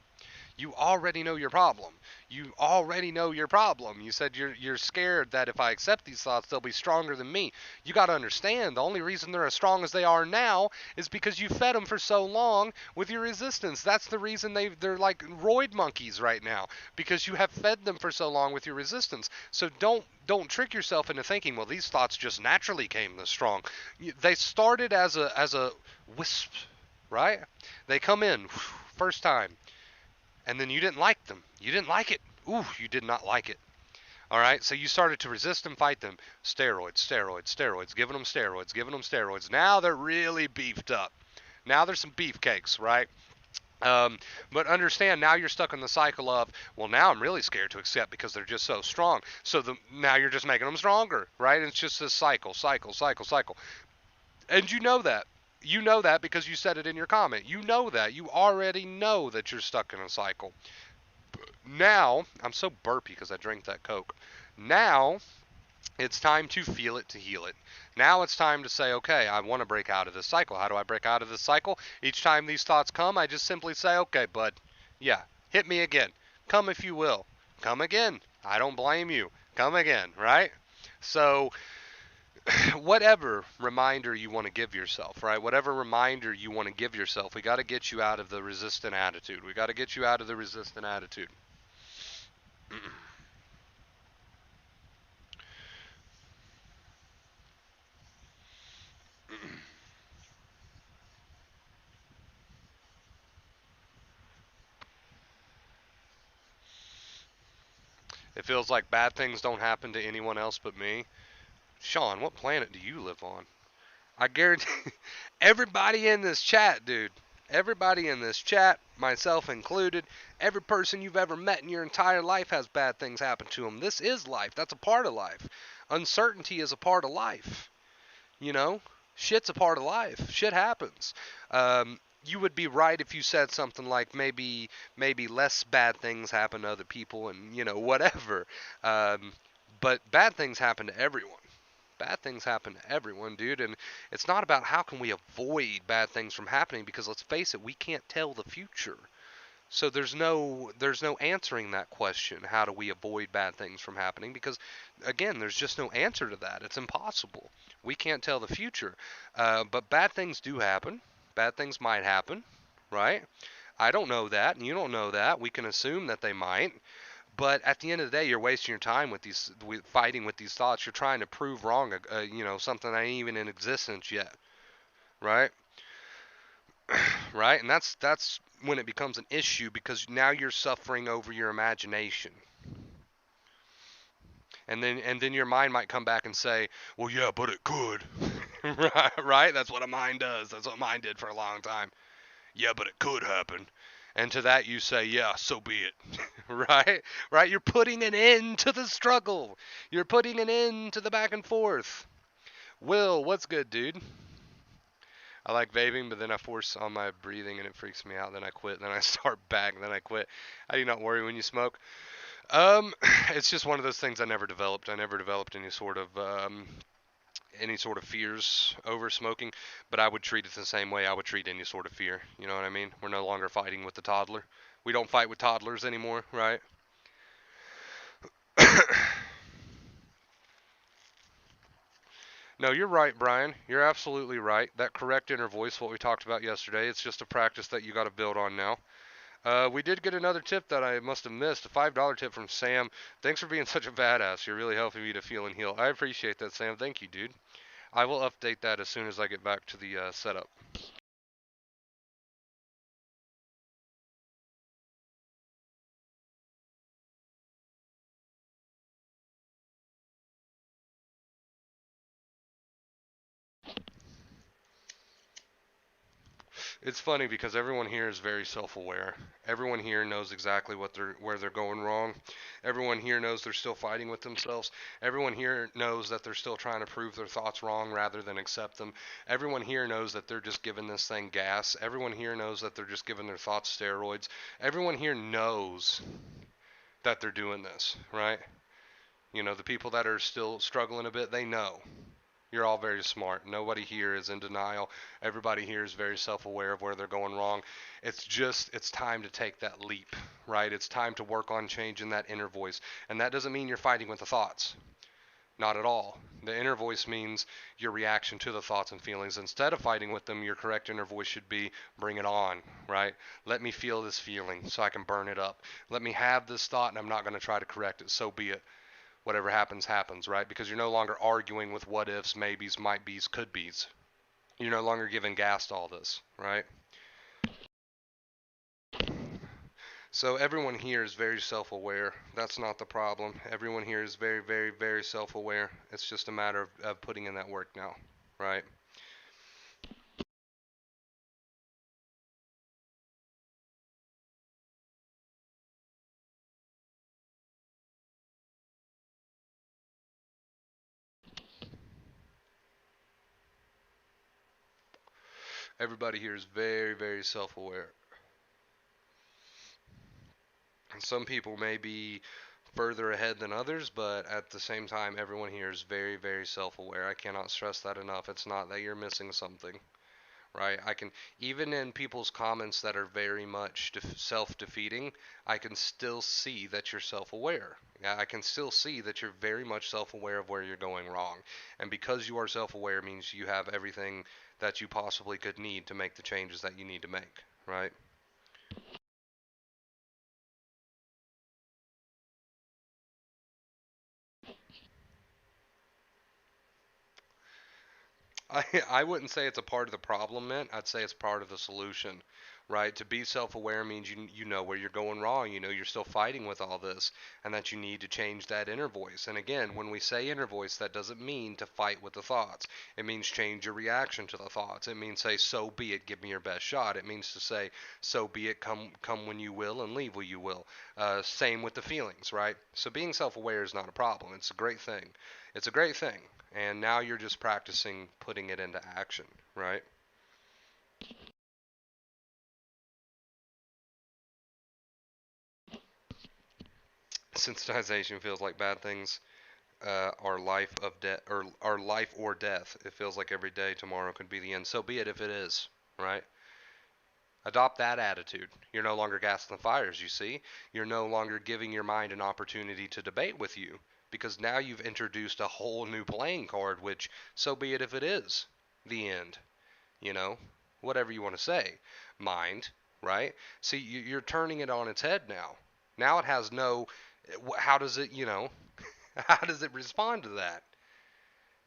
You already know your problem. You already know your problem. You said you're scared that if I accept these thoughts, they'll be stronger than me. You got to understand, the only reason they're as strong as they are now is because you fed them for so long with your resistance. That's the reason they're like roid monkeys right now because you have fed them for so long with your resistance. So don't trick yourself into thinking, well, these thoughts just naturally came this strong. They started as a wisp, right? They come in first time and then you didn't like them. You didn't like it. Ooh, you did not like it. All right, so you started to resist and fight them. Steroids, steroids, steroids, giving them steroids, giving them steroids. Now they're really beefed up. Now there's some beefcakes, right? But understand, now you're stuck in the cycle of, well, now I'm really scared to accept because they're just so strong. So now you're just making them stronger, right? And it's just this cycle, cycle, cycle, cycle. And you know that. You know that because you said it in your comment. You know that. You already know that you're stuck in a cycle. Now, I'm so burpy because I drank that Coke. Now, it's time to feel it to heal it. Now it's time to say, okay, I want to break out of this cycle. How do I break out of this cycle? Each time these thoughts come, I just simply say, okay, bud, yeah, hit me again. Come if you will. Come again. I don't blame you. Come again, right? So, whatever reminder you want to give yourself, right? Whatever reminder you want to give yourself, we got to get you out of the resistant attitude. We got to get you out of the resistant attitude. It feels like bad things don't happen to anyone else but me. Sean, what planet do you live on? I guarantee everybody in this chat, dude. Everybody in this chat, myself included, every person you've ever met in your entire life has bad things happen to them. This is life. That's a part of life. Uncertainty is a part of life. You know, shit's a part of life. Shit happens. You would be right if you said something like maybe less bad things happen to other people and whatever. Um, but bad things happen to everyone. Bad things happen to everyone, dude, and it's not about how can we avoid bad things from happening because let's face it, we can't tell the future. So there's no answering that question. How do we avoid bad things from happening? Because again, there's just no answer to that. It's impossible. We can't tell the future. But bad things do happen. Bad things might happen, right? I don't know that, and you don't know that. We can assume that they might. But at the end of the day, you're wasting your time fighting with these thoughts. You're trying to prove wrong, something that ain't even in existence yet, right? Right? And that's when it becomes an issue because now you're suffering over your imagination. And then your mind might come back and say, "Well, yeah, but it could." Right? That's what a mind does. That's what mine did for a long time. Yeah, but it could happen. And to that you say, "Yeah, so be it." Right? Right? You're putting an end to the struggle. You're putting an end to the back and forth. Will, what's good, dude? I like vaping, but then I force on my breathing and it freaks me out. Then I quit. Then I start back. Then I quit. How do you not worry when you smoke? Um, it's just one of those things I never developed. I never developed any sort of fears over smoking, but I would treat it the same way I would treat any sort of fear. You know what I mean? We're no longer fighting with the toddler. We don't fight with toddlers anymore, right? No, you're right, Brian. You're absolutely right. That correct inner voice, what we talked about yesterday, it's just a practice that you got to build on now. We did get another tip that I must have missed, a $5 tip from Sam. Thanks for being such a badass. You're really helping me to feel and heal. I appreciate that, Sam. Thank you, dude. I will update that as soon as I get back to the setup. It's funny because everyone here is very self-aware. Everyone here knows exactly where they're going wrong. Everyone here knows they're still fighting with themselves. Everyone here knows that they're still trying to prove their thoughts wrong rather than accept them. Everyone here knows that they're just giving this thing gas. Everyone here knows that they're just giving their thoughts steroids. Everyone here knows that they're doing this, right? You know, the people that are still struggling a bit, they know. You're all very smart. Nobody here is in denial. Everybody here is very self-aware of where they're going wrong. It's time to take that leap, right? It's time to work on changing that inner voice. And that doesn't mean you're fighting with the thoughts. Not at all. The inner voice means your reaction to the thoughts and feelings. Instead of fighting with them, your correct inner voice should be, bring it on, right? Let me feel this feeling so I can burn it up. Let me have this thought and I'm not going to try to correct it. So be it. Whatever happens, happens, right? Because you're no longer arguing with what ifs, maybes, might be's, could be's. You're no longer giving gas to all this, right? So everyone here is very self-aware. That's not the problem. Everyone here is very, very, very self-aware. It's just a matter of putting in that work now, right? Everybody here is very, very self-aware. Some people may be further ahead than others, but at the same time, everyone here is very, very self-aware. I cannot stress that enough. It's not that you're missing something, right? I can, even in people's comments that are very much self-defeating, I can still see that you're self-aware. Yeah, I can still see that you're very much self-aware of where you're going wrong. And because you are self-aware means you have everything that you possibly could need to make the changes that you need to make, right? I wouldn't say it's a part of the problem, man. I'd say it's part of the solution, right? To be self-aware means you know where you're going wrong. You know you're still fighting with all this, and that you need to change that inner voice. And again, when we say inner voice, that doesn't mean to fight with the thoughts. It means change your reaction to the thoughts. It means say, so be it, give me your best shot. It means to say, so be it, come when you will, and leave when you will. Same with the feelings, right? So being self-aware is not a problem. It's a great thing. It's a great thing. And now you're just practicing putting it into action, right? Sensitization feels like bad things are life of death or are life or death. It feels like every day tomorrow could be the end. So be it if it is, right? Adopt that attitude. You're no longer gassing the fires, you see. You're no longer giving your mind an opportunity to debate with you because now you've introduced a whole new playing card, which, so be it if it is the end, you know, whatever you want to say, mind, right? See, you're turning it on its head now. Now it has no, how does it, how does it respond to that?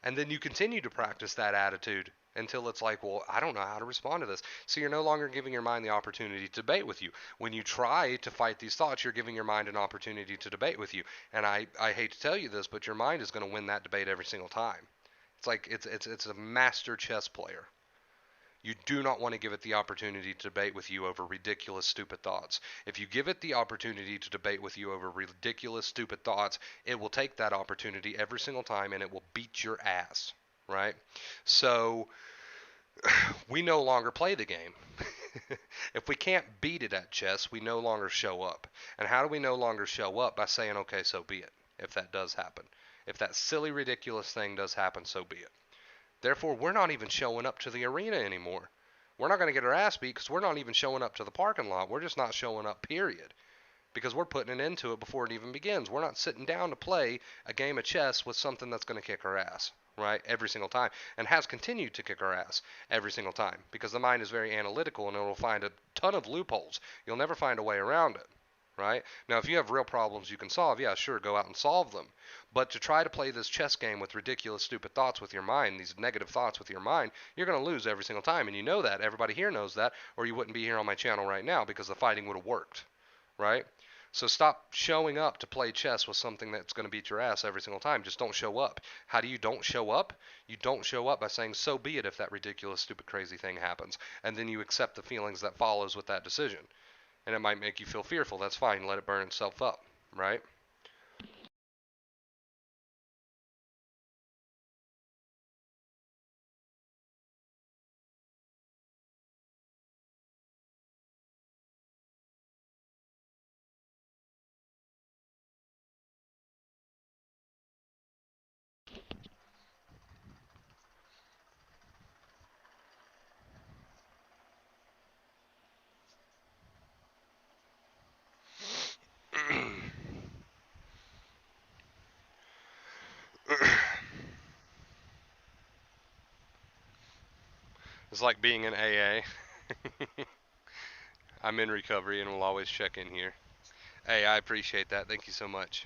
And then you continue to practice that attitude until it's like, well, I don't know how to respond to this. So you're no longer giving your mind the opportunity to debate with you. When you try to fight these thoughts, you're giving your mind an opportunity to debate with you. And I hate to tell you this, but your mind is going to win that debate every single time. It's like it's a master chess player. You do not want to give it the opportunity to debate with you over ridiculous, stupid thoughts. If you give it the opportunity to debate with you over ridiculous, stupid thoughts, it will take that opportunity every single time and it will beat your ass, right? So we no longer play the game. If we can't beat it at chess, we no longer show up. And how do we no longer show up? By saying, okay, so be it, if that does happen. If that silly, ridiculous thing does happen, so be it. Therefore, we're not even showing up to the arena anymore. We're not going to get our ass beat because we're not even showing up to the parking lot. We're just not showing up, period. Because we're putting an end to it before it even begins. We're not sitting down to play a game of chess with something that's going to kick our ass, right? Every single time. And has continued to kick our ass every single time. Because the mind is very analytical and it will find a ton of loopholes. You'll never find a way around it, right? Now, if you have real problems you can solve, yeah, sure, go out and solve them. But to try to play this chess game with ridiculous, stupid thoughts with your mind, these negative thoughts with your mind, you're going to lose every single time. And you know that. Everybody here knows that, or you wouldn't be here on my channel right now because the fighting would have worked, right? So stop showing up to play chess with something that's going to beat your ass every single time. Just don't show up. How do you don't show up? You don't show up by saying, so be it if that ridiculous, stupid, crazy thing happens. And then you accept the feelings that follows with that decision. And it might make you feel fearful. That's fine. Let it burn itself up, right? It's like being in AA. I'm in recovery and will always check in here. Hey, I appreciate that. Thank you so much.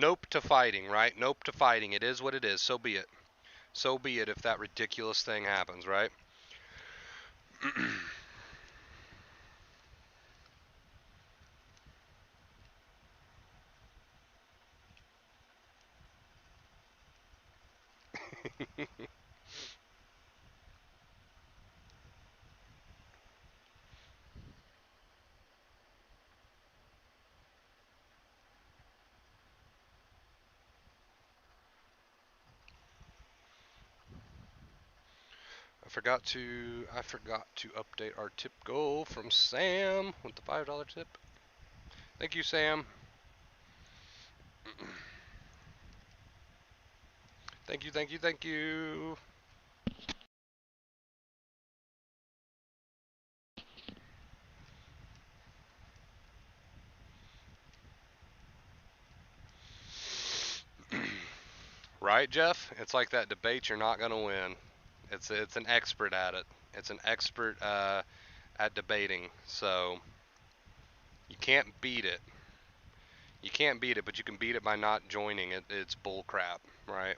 Nope to fighting, right? Nope to fighting. It is what it is. So be it. So be it if that ridiculous thing happens, right? I forgot to update our tip goal from Sam with the $5 tip. Thank you, Sam. Thank you, thank you, thank you. Right, Jeff? It's like that debate you're not gonna win. It's an expert at it. It's an expert at debating. So you can't beat it. You can't beat it, but you can beat it by not joining it. It's bull crap, right?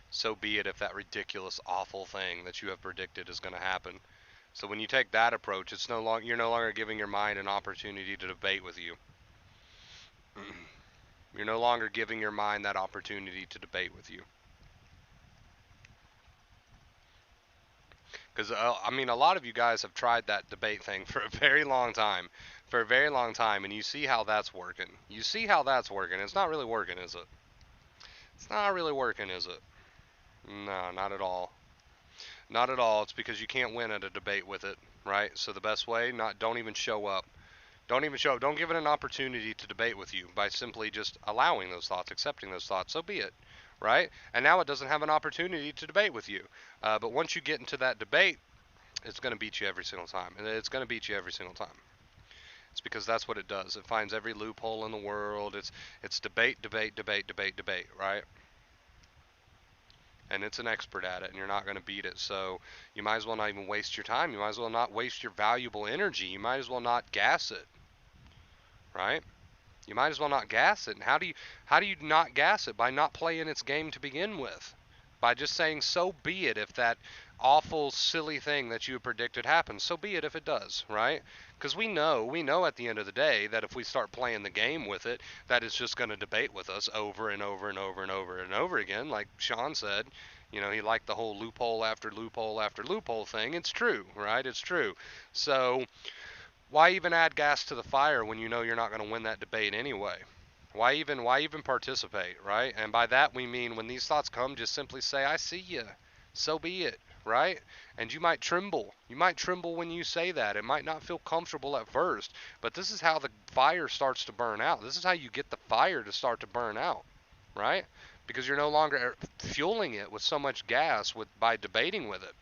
So be it if that ridiculous, awful thing that you have predicted is going to happen. So when you take that approach, it's no longer you're no longer giving your mind an opportunity to debate with you. You're no longer giving your mind that opportunity to debate with you. Because I mean, a lot of you guys have tried that debate thing for a very long time, and you see how that's working. You see how that's working. It's not really working, is it? It's not really working, is it? No, not at all. Not at all. It's because you can't win at a debate with it, right? So the best way, not don't even show up. Don't even show up. Don't give it an opportunity to debate with you by simply just allowing those thoughts, accepting those thoughts. So be it, right? And now it doesn't have an opportunity to debate with you. But once you get into that debate, it's going to beat you every single time, and it's going to beat you every single time. It's because that's what it does. It finds every loophole in the world. It's debate, debate, debate, debate, debate, right? And it's an expert at it, and you're not going to beat it. So you might as well not even waste your time. You might as well not waste your valuable energy. You might as well not gas it, right? You might as well not gas it. And how do you not gas it? By not playing its game to begin with. By just saying so be it if that awful silly thing that you predicted happens. So be it if it does, right? Because we know at the end of the day that if we start playing the game with it, that it's just going to debate with us over and over and over and over and over again. Like Sean said, he liked the whole loophole after loophole after loophole thing. It's true, right? It's true. So why even add gas to the fire when you know you're not going to win that debate anyway? Why even participate, right? And by that we mean when these thoughts come, just simply say, I see you. So be it, right? And you might tremble. You might tremble when you say that. It might not feel comfortable at first, but this is how the fire starts to burn out. This is how you get the fire to start to burn out, right? Because you're no longer fueling it with so much gas by debating with it.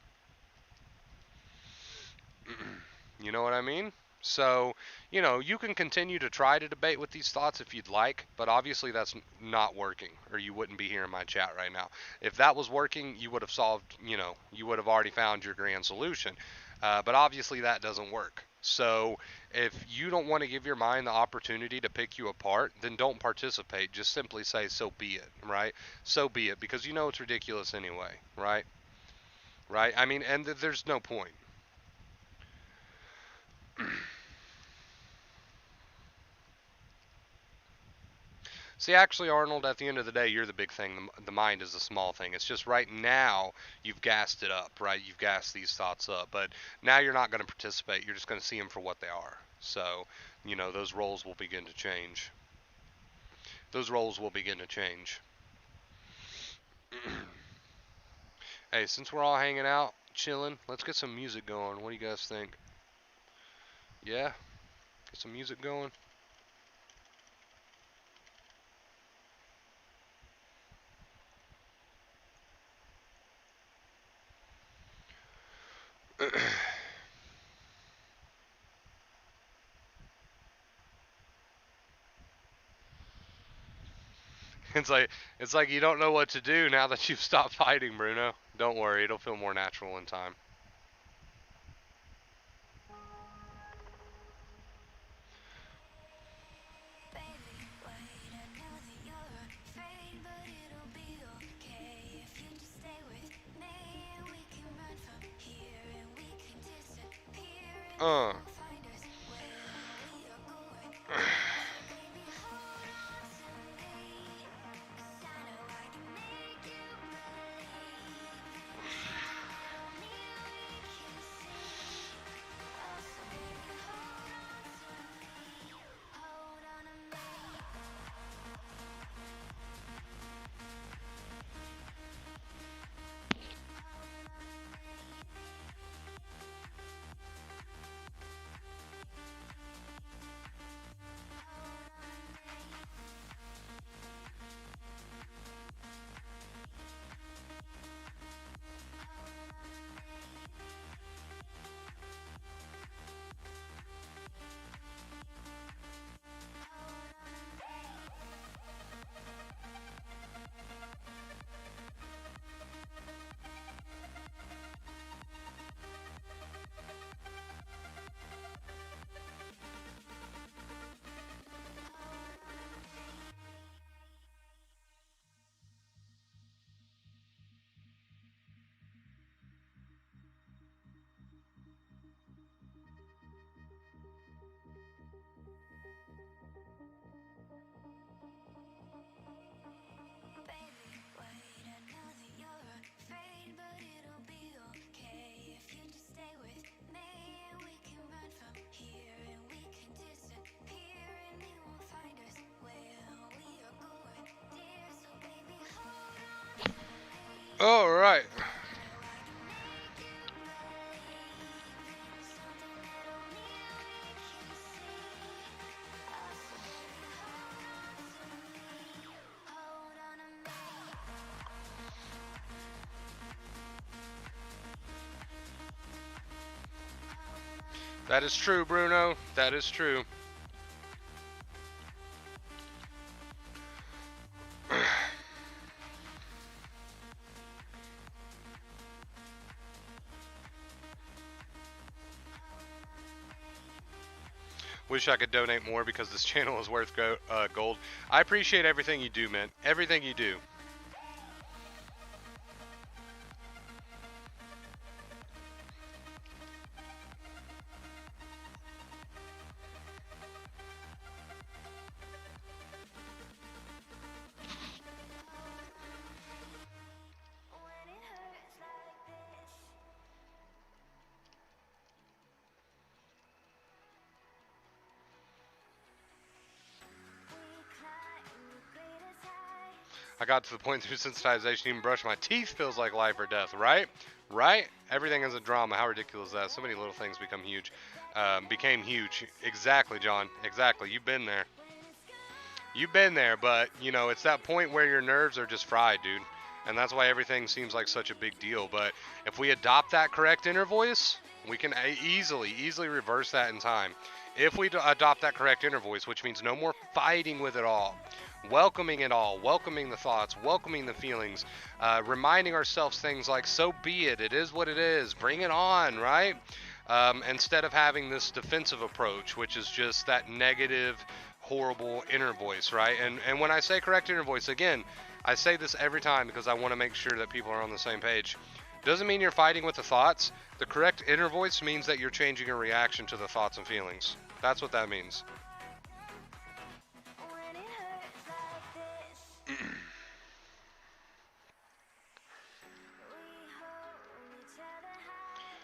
You know what I mean? So, you can continue to try to debate with these thoughts if you'd like, but obviously that's not working, or you wouldn't be here in my chat right now. If that was working, you would have solved, you would have already found your grand solution. But obviously that doesn't work. So if you don't want to give your mind the opportunity to pick you apart, then don't participate. Just simply say, so be it, right? So be it, because you know it's ridiculous anyway, right? Right? I mean, and there's no point. See, actually, Arnold, at the end of the day, you're the big thing. The mind is the small thing. It's just right now you've gassed it up, right? You've gassed these thoughts up. But now you're not going to participate. You're just going to see them for what they are. So, those roles will begin to change. Those roles will begin to change. Hey, since we're all hanging out, chilling, let's get some music going. What do you guys think? Yeah? Get some music going? It's like you don't know what to do now that you've stopped fighting, Bruno. Don't worry, it'll feel more natural in time. Uh. All right. That is true, Bruno. That is true. Wish I could donate more because this channel is worth gold. I appreciate everything you do, man. Everything you do. I got to the point through sensitization, even brushing my teeth feels like life or death, right? Right? Everything is a drama. How ridiculous is that? So many little things became huge. Exactly, John. Exactly. You've been there. You've been there, but, it's that point where your nerves are just fried, dude. And that's why everything seems like such a big deal. But if we adopt that correct inner voice, we can easily reverse that in time. If we adopt that correct inner voice, which means no more fighting with it all, welcoming the thoughts, welcoming the feelings, reminding ourselves things like, so be it, it is what it is, bring it on, right? Instead of having this defensive approach, which is just that negative, horrible inner voice, right? And when I say correct inner voice, again, I say this every time because I want to make sure that people are on the same page. Doesn't mean you're fighting with the thoughts. The correct inner voice means that you're changing your reaction to the thoughts and feelings. That's what that means.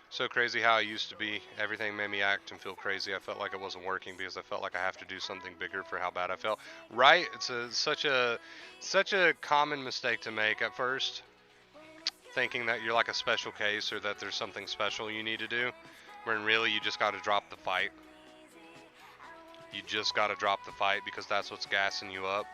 So crazy how I used to be. Everything made me act and feel crazy. I felt like it wasn't working because I felt like I have to do something bigger for how bad I felt. Right? It's such a common mistake to make at first, thinking that you're like a special case or that there's something special you need to do, when really you just got to drop the fight. You just got to drop the fight because that's what's gassing you up.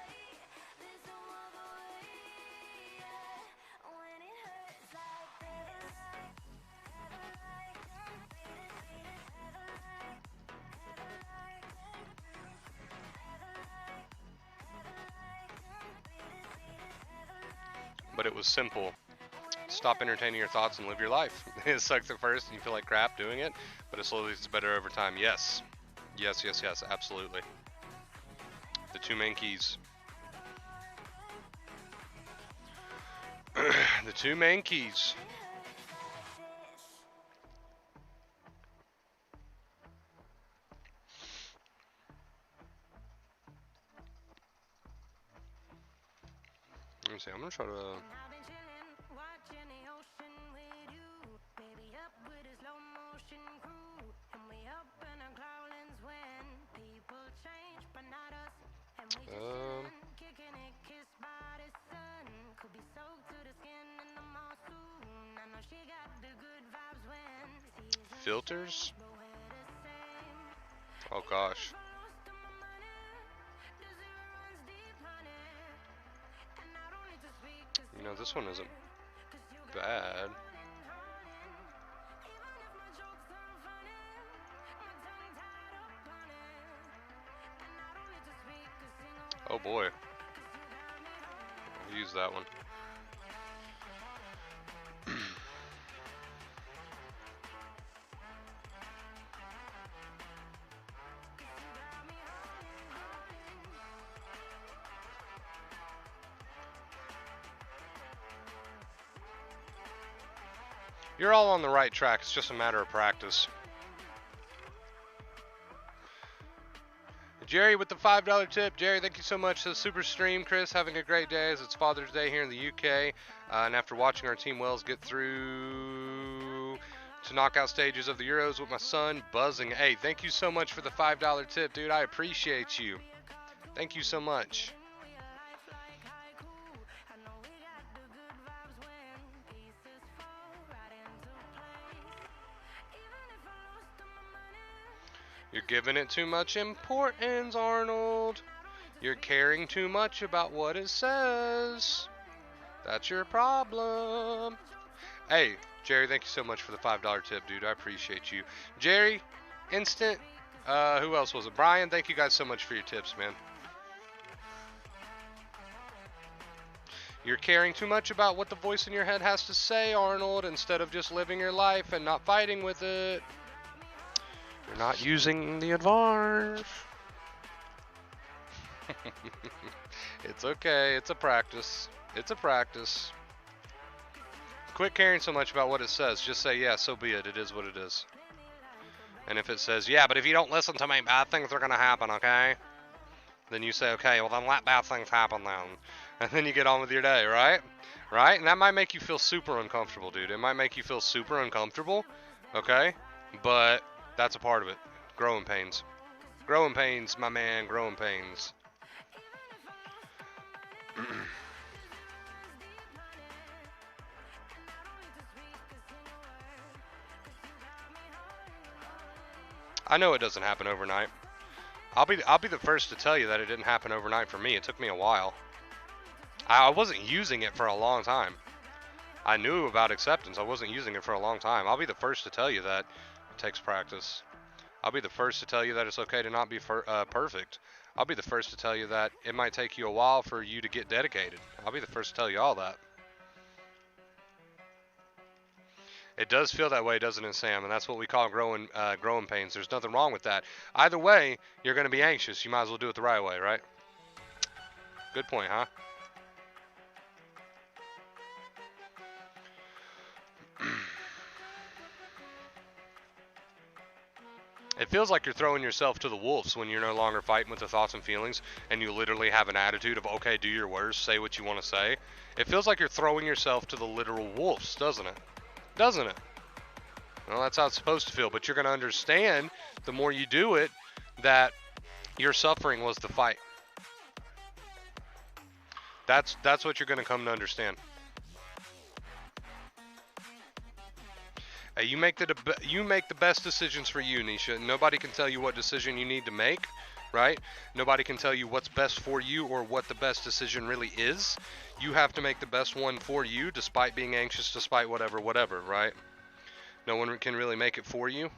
But it was simple. Stop entertaining your thoughts and live your life. It sucks at first and you feel like crap doing it, but it slowly gets better over time. Yes. Yes, yes, yes, absolutely. The two main keys. The two main keys. Let me see, I'm gonna try to... filters? Oh gosh. You know, this one isn't bad. Oh boy. I'll use that one. You're all on the right track. It's just a matter of practice. Jerry with the $5 tip. Jerry, thank you so much for the super stream. Chris, having a great day as it's Father's Day here in the UK. And after watching our Team Wells get through to knockout stages of the Euros with my son, buzzing. Hey, thank you so much for the $5 tip, dude. I appreciate you. Thank you so much. You're giving it too much importance, Arnold. You're caring too much about what it says. That's your problem. Hey, Jerry, thank you so much for the $5 tip, dude. I appreciate you. Jerry, Instant, who else was it? Brian, thank you guys so much for your tips, man. You're caring too much about what the voice in your head has to say, Arnold, instead of just living your life and not fighting with it. You're not using the advice. It's okay. It's a practice. It's a practice. Quit caring so much about what it says. Just say, yeah, so be it. It is what it is. And if it says, yeah, but if you don't listen to me, bad things are going to happen, okay? Then you say, okay, well, then let bad things happen then. And then you get on with your day, right? Right? And that might make you feel super uncomfortable, dude. It might make you feel super uncomfortable, okay? But that's a part of it. Growing pains. Growing pains, my man. Growing pains. I know it doesn't happen overnight. I'll be the first to tell you that it didn't happen overnight for me. It took me a while. I wasn't using it for a long time. I knew about acceptance. I wasn't using it for a long time. I'll be the first to tell you that it takes practice. I'll be the first to tell you that it's okay to not be perfect. I'll be the first to tell you that it might take you a while for you to get dedicated. I'll be the first to tell you all that. It does feel that way, doesn't it, Sam? And that's what we call growing pains. There's nothing wrong with that. Either way, you're going to be anxious. You might as well do it the right way, right? Good point, huh? It feels like you're throwing yourself to the wolves when you're no longer fighting with the thoughts and feelings and you literally have an attitude of, okay, do your worst, say what you want to say. It feels like you're throwing yourself to the literal wolves, doesn't it? Doesn't it? Well, that's how it's supposed to feel, but you're going to understand the more you do it that your suffering was the fight. That's what you're going to come to understand. You make the best decisions for you, Nisha. Nobody can tell you what decision you need to make, right? Nobody can tell you what's best for you or what the best decision really is. You have to make the best one for you, despite being anxious, despite whatever, right? No one can really make it for you.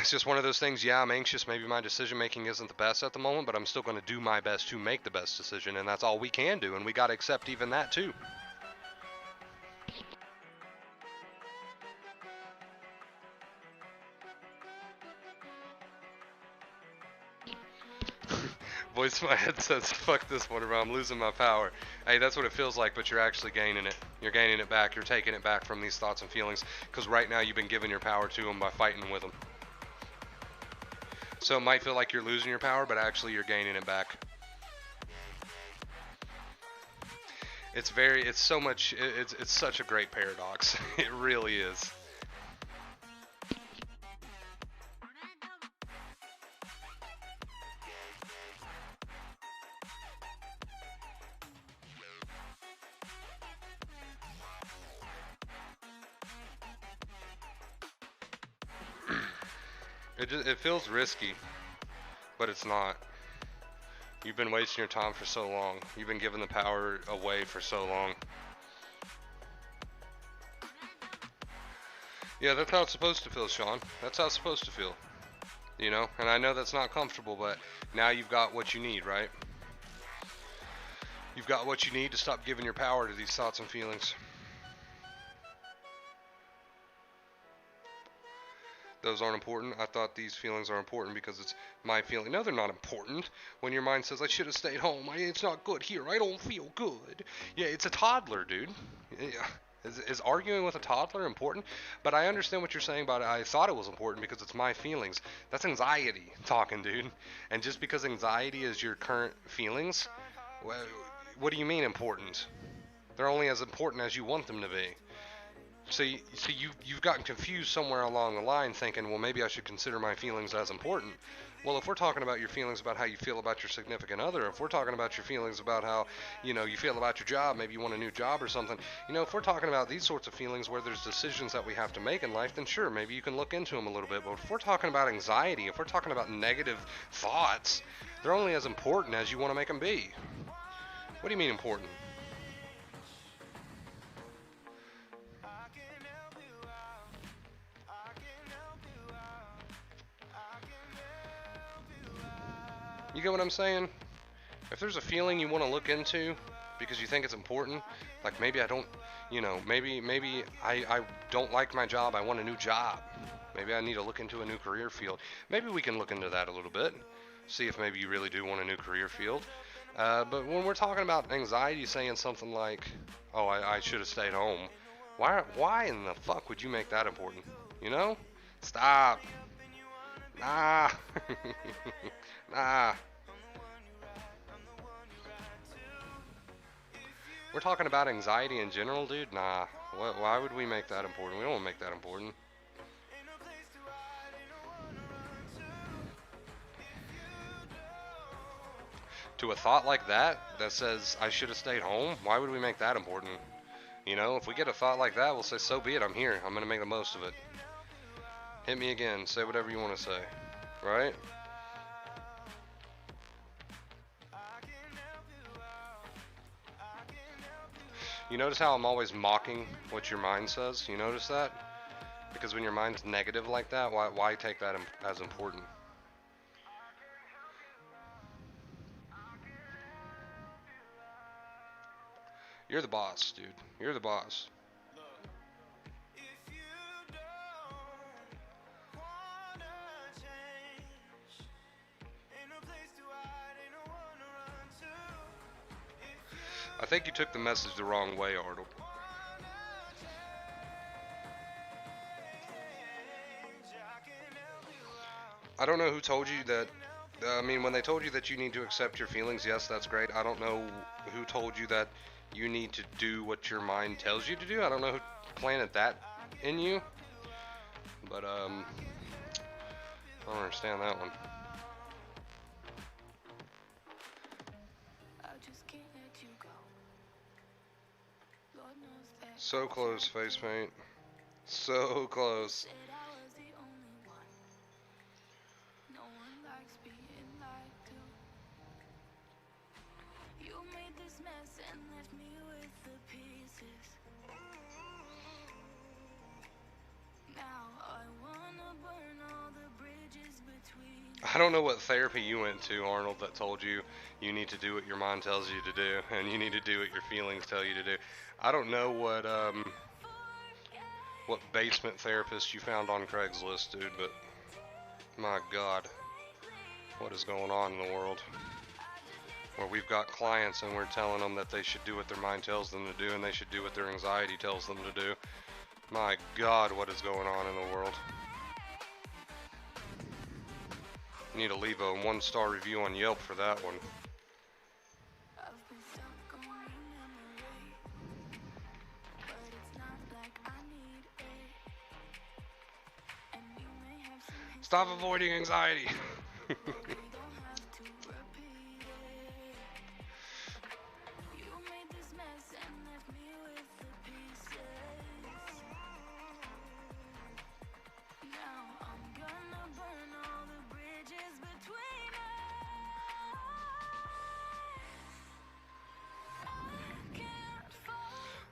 It's just one of those things. Yeah, I'm anxious. Maybe my decision making isn't the best at the moment, but I'm still going to do my best to make the best decision, and that's all we can do, and we got to accept even that too. Voice in my head says, fuck this one around, I'm losing my power. Hey, that's what it feels like, but you're actually gaining it. You're gaining it back. You're taking it back from these thoughts and feelings, because right now you've been giving your power to them by fighting with them. So it might feel like you're losing your power, but actually you're gaining it back. It's such a great paradox. It really is. It feels risky, but it's not. You've been wasting your time for so long. You've been giving the power away for so long. Yeah, that's how it's supposed to feel, Sean. That's how it's supposed to feel. You know, and I know that's not comfortable, but now you've got what you need, right? You've got what you need to stop giving your power to these thoughts and feelings. Those aren't important. I thought these feelings are important because it's my feeling. No, they're not important. When your mind says, I should have stayed home. It's not good here. I don't feel good. Yeah, it's a toddler, dude. Yeah. Is arguing with a toddler important? But I understand what you're saying about it. I thought it was important because it's my feelings. That's anxiety talking, dude. And just because anxiety is your current feelings, what do you mean important? They're only as important as you want them to be. So you've gotten confused somewhere along the line thinking, well, maybe I should consider my feelings as important. Well, if we're talking about your feelings about how you feel about your significant other, if we're talking about your feelings about how, you feel about your job, maybe you want a new job or something, if we're talking about these sorts of feelings where there's decisions that we have to make in life, then sure, maybe you can look into them a little bit. But if we're talking about anxiety, if we're talking about negative thoughts, they're only as important as you want to make them be. What do you mean important? You get what I'm saying? If there's a feeling you want to look into because you think it's important, like maybe I don't, maybe I don't like my job, I want a new job. Maybe I need to look into a new career field. Maybe we can look into that a little bit, see if maybe you really do want a new career field. But when we're talking about anxiety, saying something like, oh, I should have stayed home, why in the fuck would you make that important? Stop. Nah. Nah. We're talking about anxiety in general, dude? Nah. Why would we make that important? We don't want to make that important. To a thought like that says, I should have stayed home, why would we make that important? If we get a thought like that, we'll say, so be it, I'm here. I'm going to make the most of it. Hit me again. Say whatever you want to say. Right? You notice how I'm always mocking what your mind says? You notice that? Because when your mind's negative like that, why take that as important? You're the boss, dude. You're the boss. I think you took the message the wrong way, Arnold. I don't know who told you that. I mean, when they told you that you need to accept your feelings, yes, that's great. I don't know who told you that you need to do what your mind tells you to do. I don't know who planted that in you. But, I don't understand that one. So close, face paint. So close. I don't know what therapy you went to, Arnold, that told you you need to do what your mind tells you to do, and you need to do what your feelings tell you to do. I don't know what basement therapist you found on Craigslist, dude, but my God, what is going on in the world? Where we've got clients and we're telling them that they should do what their mind tells them to do, and they should do what their anxiety tells them to do. My God, what is going on in the world? You need to leave a 1-star review on Yelp for that one. Stop avoiding anxiety.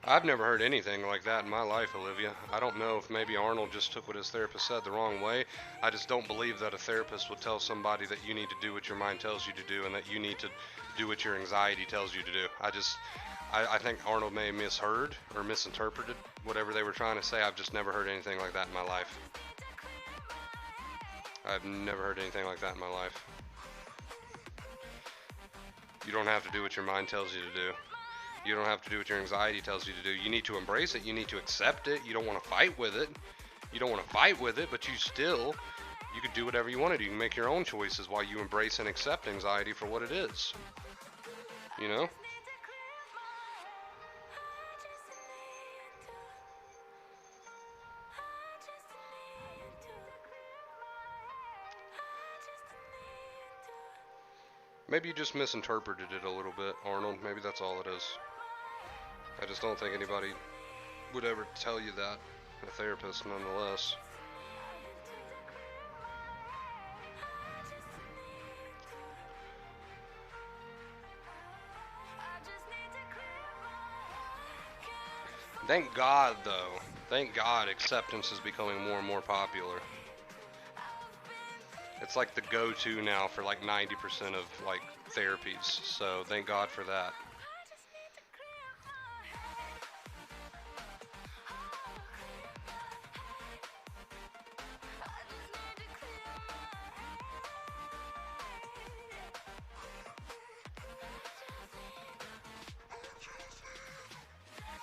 I've never heard anything like that in my life, Olivia. I don't know if maybe Arnold just took what his therapist said the wrong way. I just don't believe that a therapist would tell somebody that you need to do what your mind tells you to do and that you need to do what your anxiety tells you to do. I think Arnold may have misheard or misinterpreted whatever they were trying to say. I've just never heard anything like that in my life. I've never heard anything like that in my life. You don't have to do what your mind tells you to do. You don't have to do what your anxiety tells you to do. You need to embrace it. You need to accept it. You don't want to fight with it. You don't want to fight with it, but you can do whatever you want to do. You can make your own choices while you embrace and accept anxiety for what it is. You know? Maybe you just misinterpreted it a little bit, Arnold. Maybe that's all it is. I just don't think anybody would ever tell you that. A therapist, nonetheless. Thank God, though. Thank God acceptance is becoming more and more popular. It's like the go-to now for like 90% of like therapies. So thank God for that.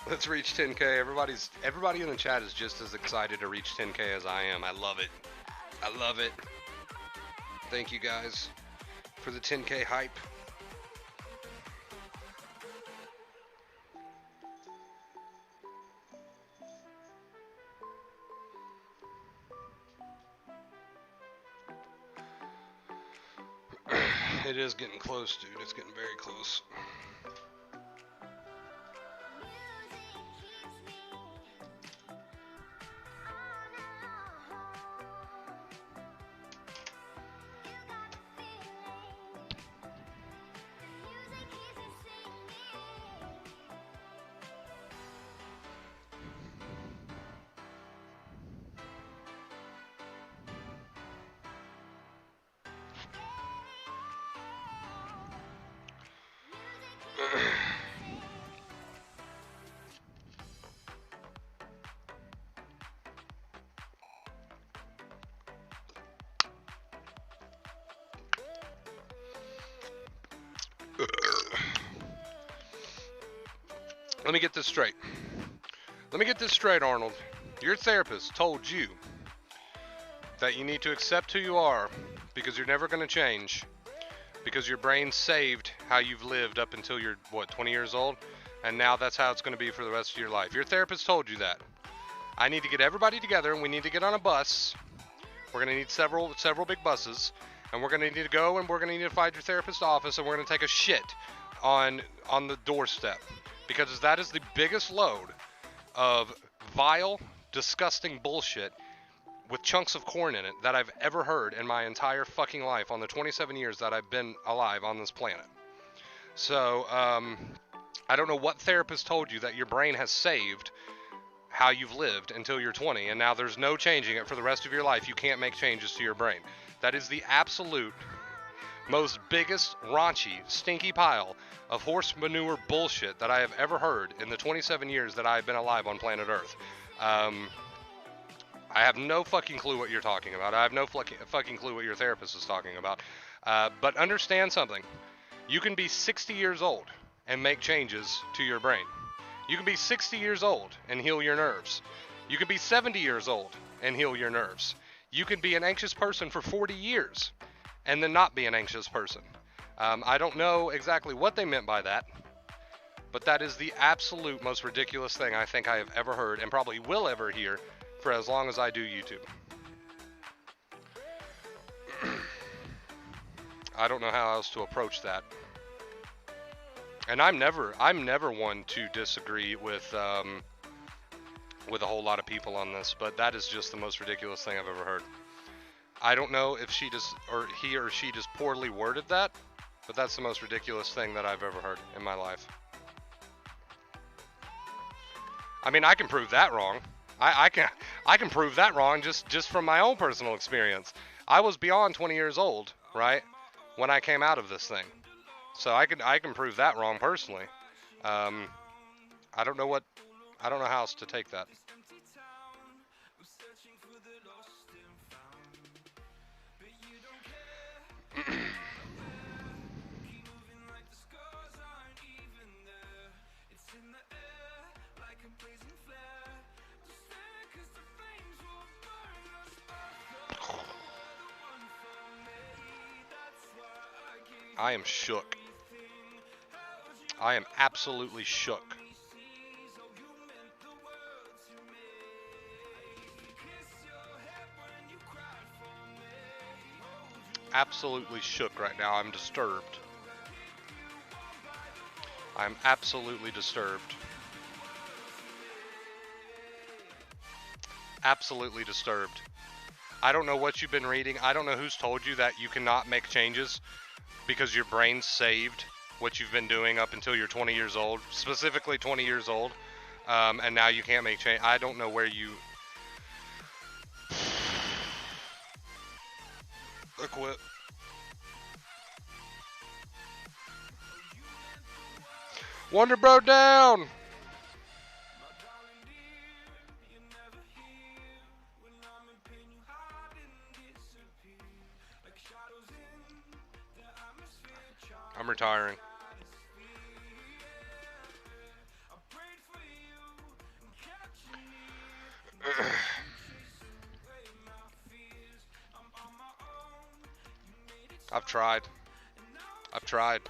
Let's reach 10K. Everybody in the chat is just as excited to reach 10K as I am. I love it. I love it. Thank you guys for the 10K hype. It is getting close, dude. It's getting very close. Let me get this straight. Let me get this straight, Arnold. Your therapist told you that you need to accept who you are because you're never going to change, because your brain saved how you've lived up until you're, 20 years old, and now that's how it's going to be for the rest of your life. Your therapist told you that. I need to get everybody together, and we need to get on a bus. We're going to need several big buses, and we're going to need to go, and we're going to need to find your therapist's office, and we're going to take a shit on the doorstep, because that is the biggest load of vile, disgusting bullshit with chunks of corn in it that I've ever heard in my entire fucking life on the 27 years that I've been alive on this planet. So, I don't know what therapist told you that your brain has saved how you've lived until you're 20, and now there's no changing it for the rest of your life. You can't make changes to your brain. That is the absolute most biggest, raunchy, stinky pile of horse manure bullshit that I have ever heard in the 27 years that I've been alive on planet Earth. I have no fucking clue what you're talking about. I have no fucking clue what your therapist is talking about. But understand something. You can be 60 years old and make changes to your brain. You can be 60 years old and heal your nerves. You can be 70 years old and heal your nerves. You can be an anxious person for 40 years and then not be an anxious person. I don't know exactly what they meant by that, but that is the absolute most ridiculous thing I think I have ever heard and probably will ever hear for as long as I do YouTube. I don't know how else to approach that. And I'm never one to disagree with a whole lot of people on this, but that is just the most ridiculous thing I've ever heard. I don't know if he or she just poorly worded that, but that's the most ridiculous thing that I've ever heard in my life. I mean, I can prove that wrong. I can prove that wrong just from my own personal experience. I was beyond 20 years old, right, when I came out of this thing. So I can prove that wrong personally. I don't know how else to take that. I am shook. I am absolutely shook. Absolutely shook right now. I'm disturbed. I'm absolutely disturbed. Absolutely disturbed. I don't know what you've been reading. I don't know who's told you that you cannot make changes because your brain saved what you've been doing up until you're 20 years old, specifically 20 years old, and now you can't make change. I don't know where you... I quit. Wonder Bro down! I'm retiring. I've tried.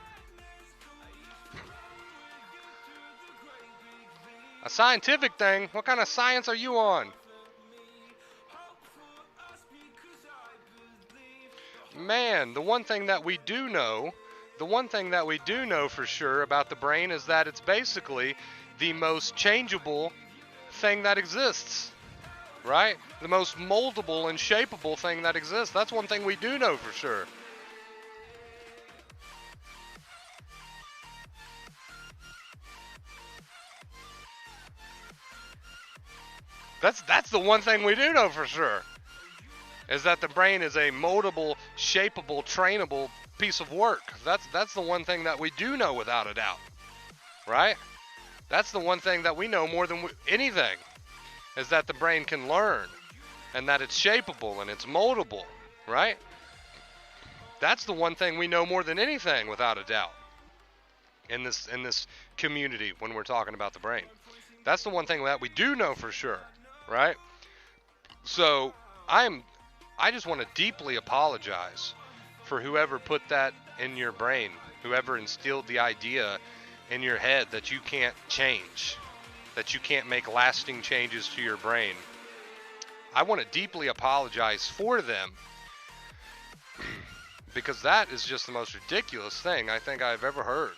A scientific thing? What kind of science are you on? Man, the one thing that we do know for sure about the brain is that it's basically the most changeable thing that exists, right? The most moldable and shapeable thing that exists. That's one thing we do know for sure. That's the one thing we do know for sure. Is that the brain is a moldable, shapeable, trainable piece of work. That's the one thing that we do know without a doubt, right? That's the one thing that we know more than anything, is that the brain can learn, and that it's shapeable and it's moldable, right? That's the one thing we know more than anything without a doubt. in this community when we're talking about the brain. That's the one thing that we do know for sure, right? So I'm I just want to deeply apologize for whoever put that in your brain, whoever instilled the idea in your head that you can't change, that you can't make lasting changes to your brain. I want to deeply apologize for them because that is just the most ridiculous thing I think I've ever heard.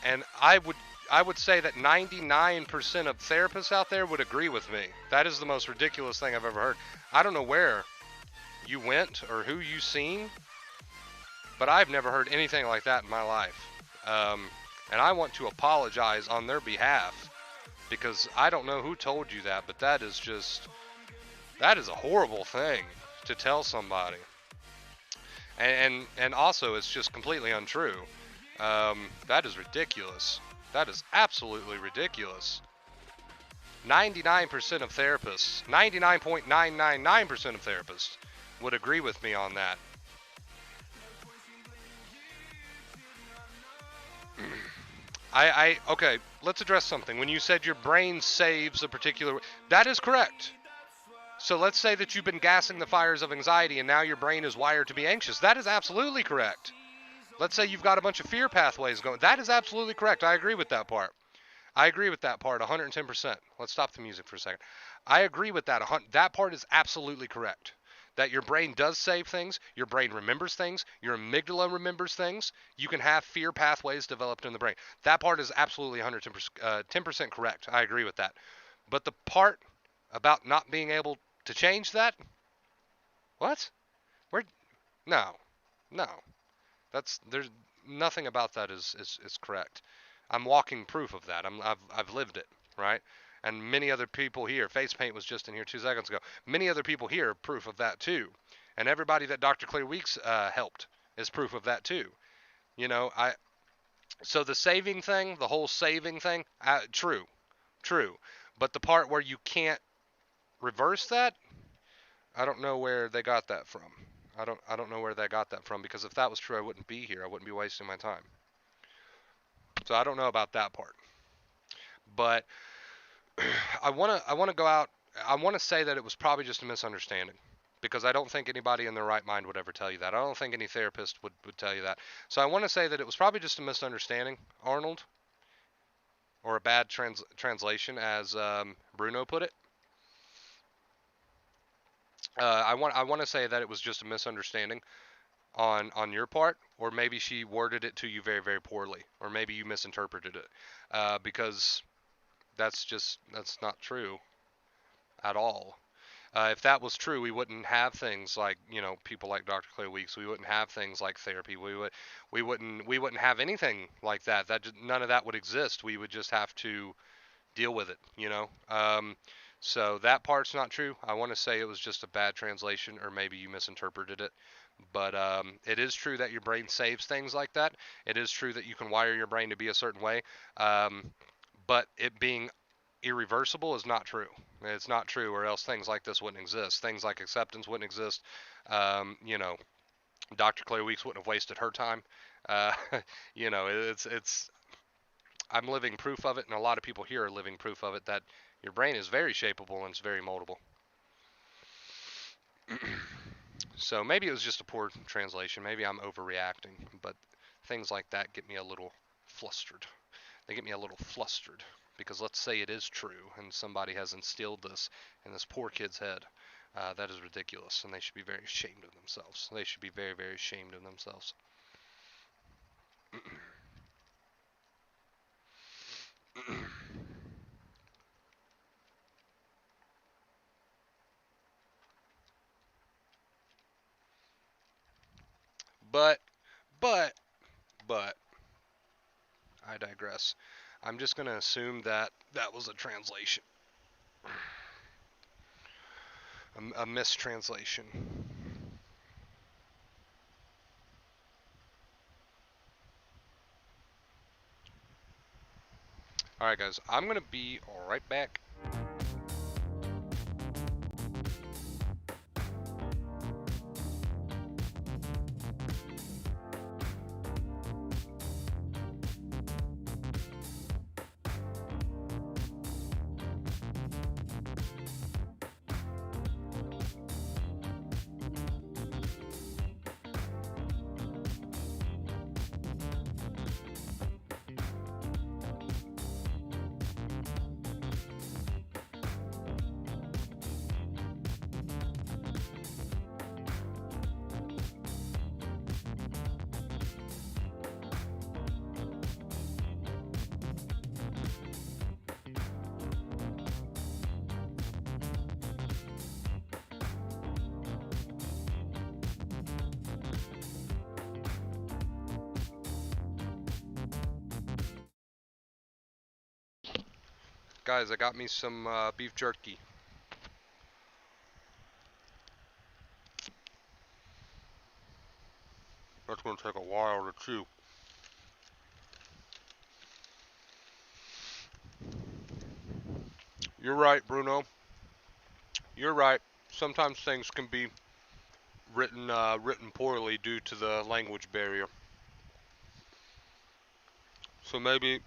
And I would say that 99% of therapists out there would agree with me. That is the most ridiculous thing I've ever heard. I don't know where you went or who you seen, but I've never heard anything like that in my life. And I want to apologize on their behalf because I don't know who told you that, but that is a horrible thing to tell somebody. And also it's just completely untrue. That is ridiculous. That is absolutely ridiculous. 99% of therapists, 99.999% of therapists would agree with me on that. Okay, let's address something. When you said your brain saves a particular, that is correct. So let's say that you've been gassing the fires of anxiety and now your brain is wired to be anxious. That is absolutely correct. Let's say you've got a bunch of fear pathways going. That is absolutely correct. I agree with that part. I agree with that part 110%. Let's stop the music for a second. I agree with that. That part is absolutely correct. That your brain does save things, your brain remembers things, your amygdala remembers things. You can have fear pathways developed in the brain. That part is absolutely 110% correct. I agree with that. But the part about not being able to change that? What? Where? No. No. There's nothing about that is correct. I'm walking proof of that. I've lived it, right? And many other people here. Face paint was just in here 2 seconds ago. Many other people here are proof of that too. And everybody that Dr. Claire Weeks helped is proof of that too. You know, so the saving thing, the whole saving thing, true, true. But the part where you can't reverse that, I don't know where they got that from. I don't know where they got that from, because if that was true, I wouldn't be here. I wouldn't be wasting my time. So I don't know about that part. But I want to go out. I want to say that it was probably just a misunderstanding, because I don't think anybody in their right mind would ever tell you that. I don't think any therapist would tell you that. So I want to say that it was probably just a misunderstanding, Arnold, or a bad translation, as Bruno put it. I want to say that it was just a misunderstanding on your part, or maybe she worded it to you very, very poorly, or maybe you misinterpreted it, because that's not true at all. If that was true, we wouldn't have things like, people like Dr. Clay Weeks. We wouldn't have things like therapy. We wouldn't have anything like that. None of that would exist. We would just have to deal with it. So that part's not true. I want to say it was just a bad translation, or maybe you misinterpreted it. But it is true that your brain saves things like that. It is true that you can wire your brain to be a certain way. But it being irreversible is not true. It's not true, or else things like this wouldn't exist. Things like acceptance wouldn't exist. Um, you know, Dr. Claire Weeks wouldn't have wasted her time. Uh, it's. I'm living proof of it, and a lot of people here are living proof of it, that your brain is very shapeable and it's very moldable. So maybe it was just a poor translation. Maybe I'm overreacting, but things like that get me a little flustered. They get me a little flustered, because let's say it is true and somebody has instilled this in this poor kid's head. That is ridiculous, and they should be very ashamed of themselves. They should be very, very ashamed of themselves. but, but, but, I digress. I'm just going to assume that that was a translation, a mistranslation. Alright, guys, I'm going to be right back. Guys, I got me some beef jerky. That's gonna take a while to chew. You're right, Bruno. You're right. Sometimes things can be written poorly due to the language barrier. So maybe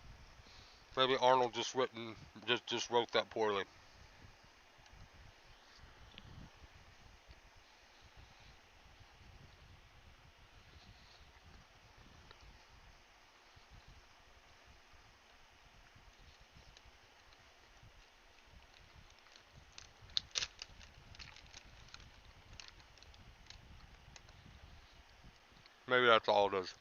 Arnold just wrote that poorly. Maybe that's all it is.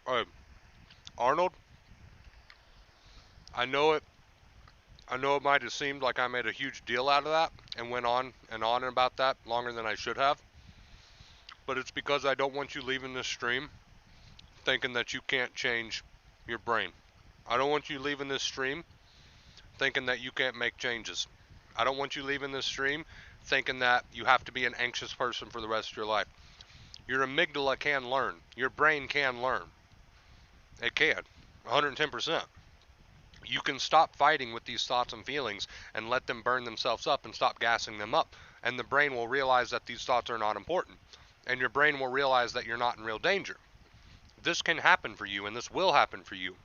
Alright, Arnold, I know it I know it might have seemed like I made a huge deal out of that and went on about that longer than I should have, but it's because I don't want you leaving this stream thinking that you can't change your brain. I don't want you leaving this stream thinking that you can't make changes. I don't want you leaving this stream thinking that you have to be an anxious person for the rest of your life. Your amygdala can learn. Your brain can learn. It can. 110%. You can stop fighting with these thoughts and feelings and let them burn themselves up and stop gassing them up. And the brain will realize that these thoughts are not important. And your brain will realize that you're not in real danger. This can happen for you, and this will happen for you.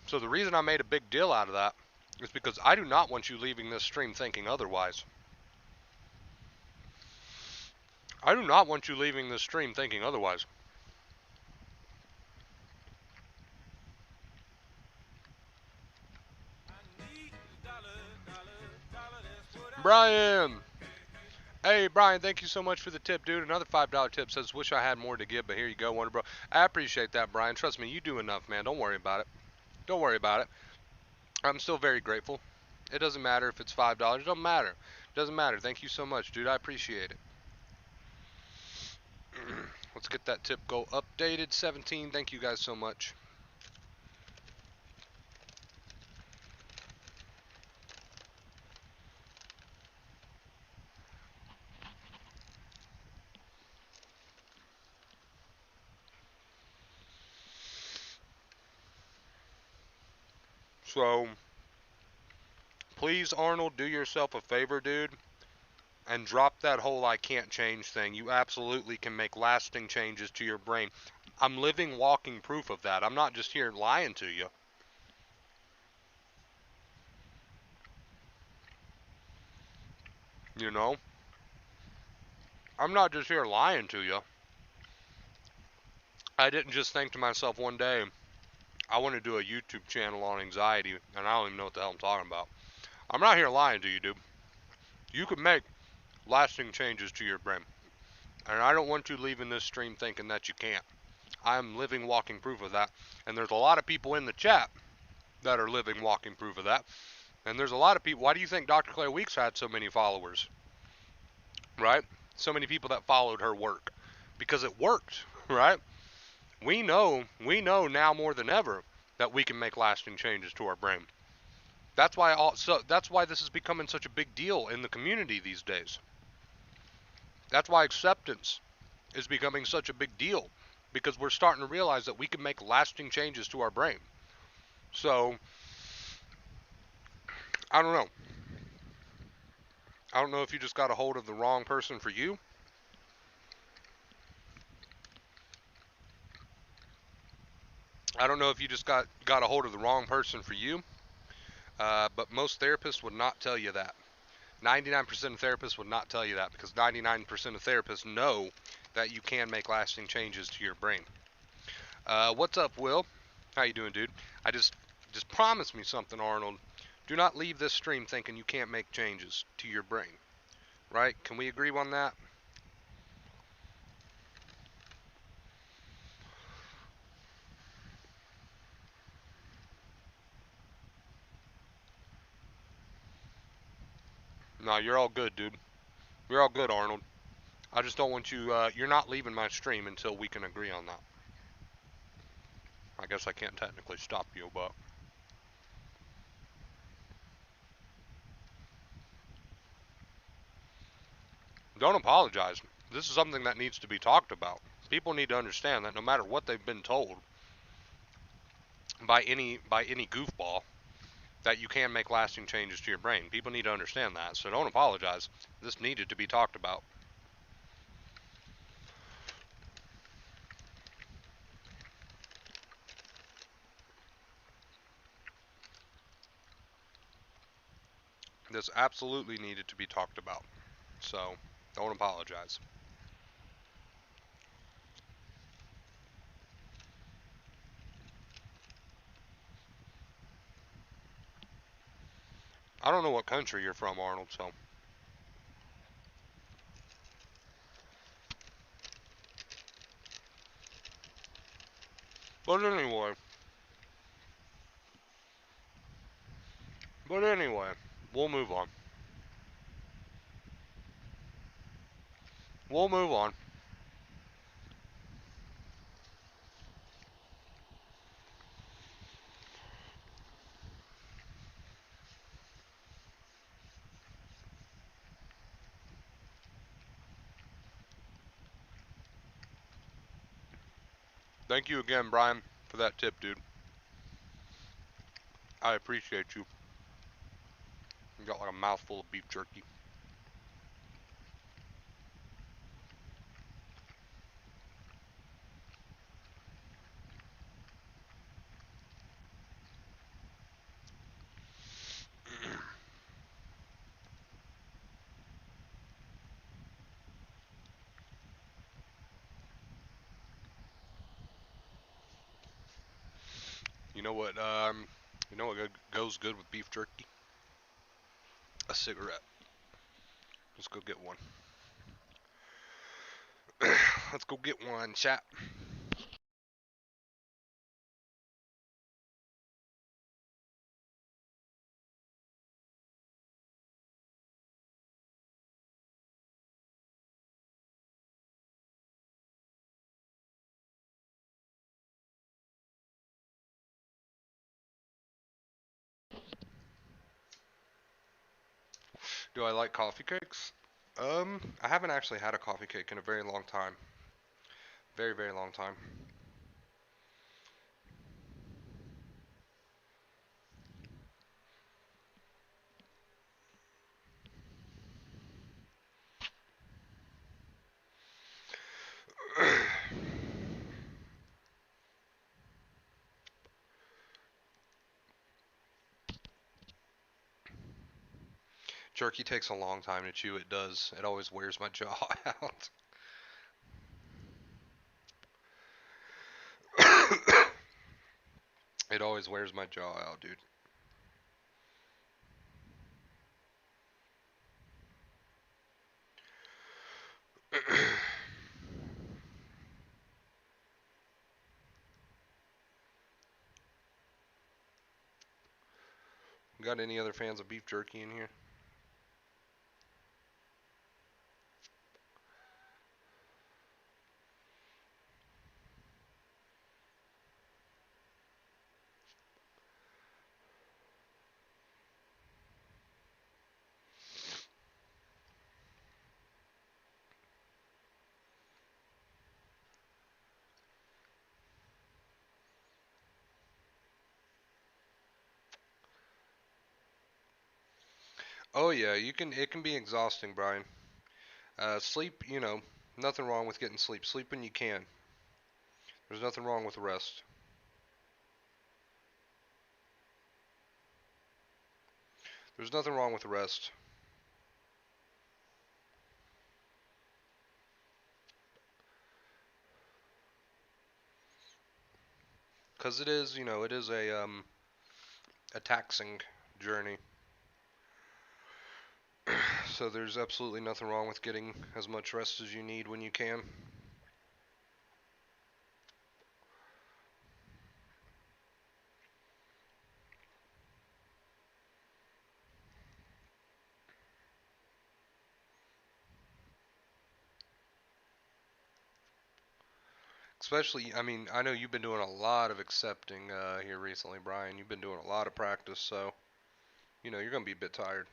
So the reason I made a big deal out of that is because I do not want you leaving this stream thinking otherwise. I do not want you leaving this stream thinking otherwise. Brian! Hey, Brian, thank you so much for the tip, dude. Another $5 tip says, wish I had more to give, but here you go, Wonder Bro. I appreciate that, Brian. Trust me, you do enough, man. Don't worry about it. Don't worry about it. I'm still very grateful. It doesn't matter if it's $5. It doesn't matter. It doesn't matter. Thank you so much, dude. I appreciate it. Let's get that tip goal updated. 17. Thank you guys so much. So, please, Arnold, do yourself a favor, dude, and drop that whole I can't change thing. You absolutely can make lasting changes to your brain. I'm living, walking proof of that. I'm not just here lying to you. You know? I'm not just here lying to you. I didn't just think to myself one day, I want to do a YouTube channel on anxiety, and I don't even know what the hell I'm talking about. I'm not here lying to you, dude. You can make lasting changes to your brain. And I don't want you leaving this stream thinking that you can't. I'm living, walking proof of that. And there's a lot of people in the chat that are living, walking proof of that. And there's a lot of people. Why do you think Dr. Claire Weeks had so many followers? Right? So many people that followed her work. Because it worked, right? We know now more than ever that we can make lasting changes to our brain. That's why this is becoming such a big deal in the community these days. That's why acceptance is becoming such a big deal, because we're starting to realize that we can make lasting changes to our brain. So, I don't know. I don't know if you just got a hold of the wrong person for you. I don't know if you just got a hold of the wrong person for you. But most therapists would not tell you that. 99% of therapists would not tell you that, because 99% of therapists know that you can make lasting changes to your brain. What's up, Will? How you doing, dude? I just promise me something, Arnold. Do not leave this stream thinking you can't make changes to your brain. Right? Can we agree on that? No, you're all good, dude. You're all good, Arnold. I just don't want you. You're not leaving my stream until we can agree on that. I guess I can't technically stop you, but don't apologize. This is something that needs to be talked about. People need to understand that no matter what they've been told by any goofball, that you can make lasting changes to your brain. People need to understand that. So don't apologize. This needed to be talked about. This absolutely needed to be talked about. So don't apologize. I don't know what country you're from, Arnold, so. But anyway. But anyway. We'll move on. We'll move on. Thank you again, Brian, for that tip, dude. I appreciate you. You got like a mouthful of beef jerky. You know what? You know what goes good with beef jerky? A cigarette. Let's go get one. Let's go get one, chat. Do I like coffee cakes? I haven't actually had a coffee cake in a very long time. Very, very long time. Jerky takes a long time to chew. It does. It always wears my jaw out. It always wears my jaw out, dude. Got any other fans of beef jerky in here? Oh yeah, you can. It can be exhausting, Brian. Sleep, nothing wrong with getting sleep. Sleep when you can. There's nothing wrong with rest. There's nothing wrong with rest. because it is, it is a taxing journey. So there's absolutely nothing wrong with getting as much rest as you need when you can. Especially, I mean, I know you've been doing a lot of accepting here recently, Brian. You've been doing a lot of practice, so you're gonna be a bit tired.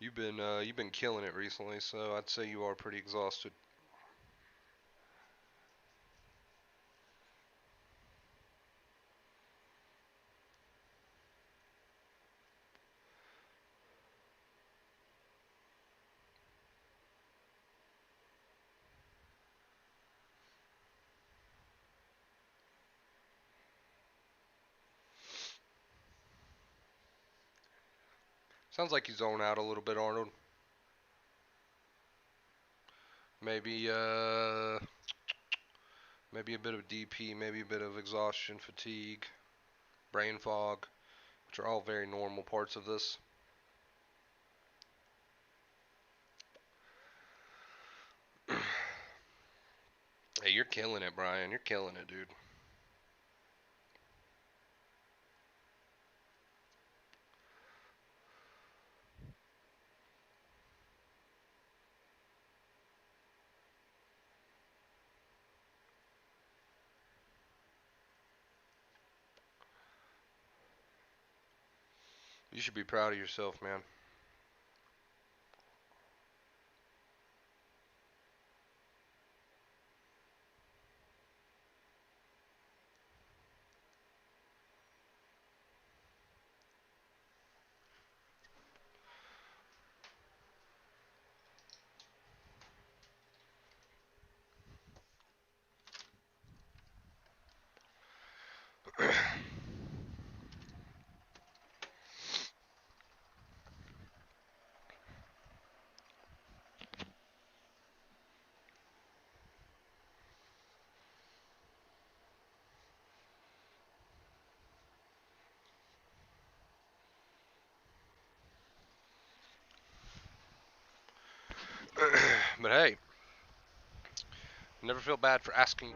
You've been killing it recently, so I'd say you are pretty exhausted. Sounds like you zone out a little bit, Arnold. Maybe maybe a bit of DP, maybe a bit of exhaustion, fatigue, brain fog, which are all very normal parts of this. Hey, you're killing it, Brian. You're killing it, dude. You should be proud of yourself, man. But hey, never feel bad for asking.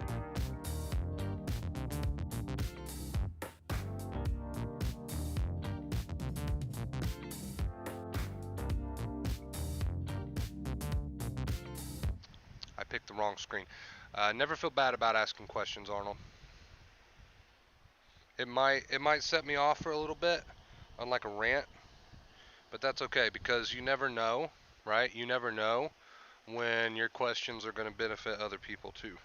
I picked the wrong screen. Never feel bad about asking questions, Arnold. It might set me off for a little bit, on like a rant, but that's okay because you never know, right? You never know when your questions are going to benefit other people too.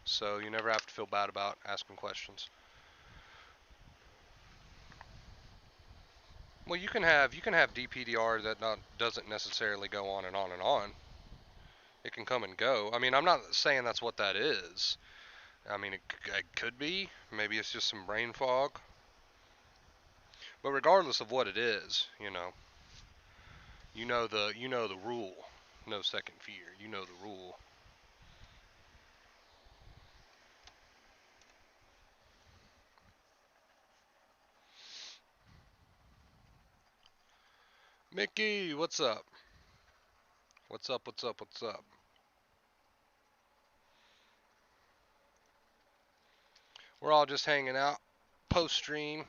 So you never have to feel bad about asking questions. Well, you can have DPDR that doesn't necessarily go on and on and on. It can come and go. I mean, I'm not saying that's what that is. I mean, it could be. Maybe it's just some brain fog. But regardless of what it is, you know the rule. No second fear. You know the rule. Mickey, what's up? What's up? What's up? What's up? We're all just hanging out post stream.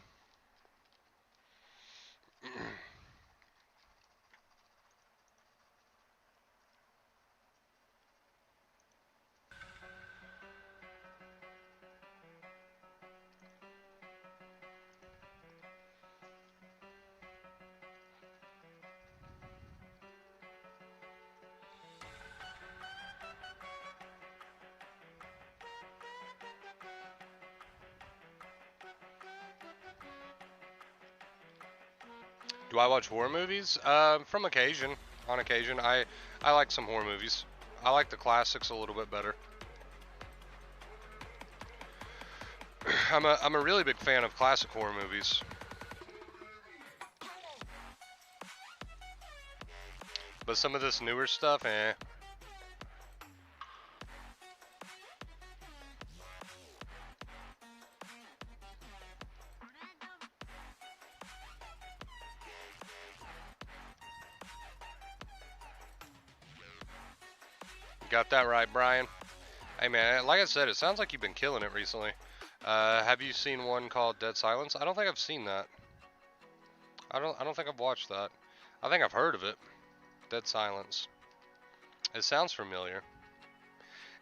Do I watch horror movies? From occasion. On occasion, I like some horror movies. I like the classics a little bit better. I'm a really big fan of classic horror movies, but some of this newer stuff, eh? Got that right, Brian. Hey man, like I said, it sounds like you've been killing it recently. Have you seen one called Dead Silence? I don't think I've seen that. I don't think I've watched that. I think I've heard of it. Dead Silence. It sounds familiar.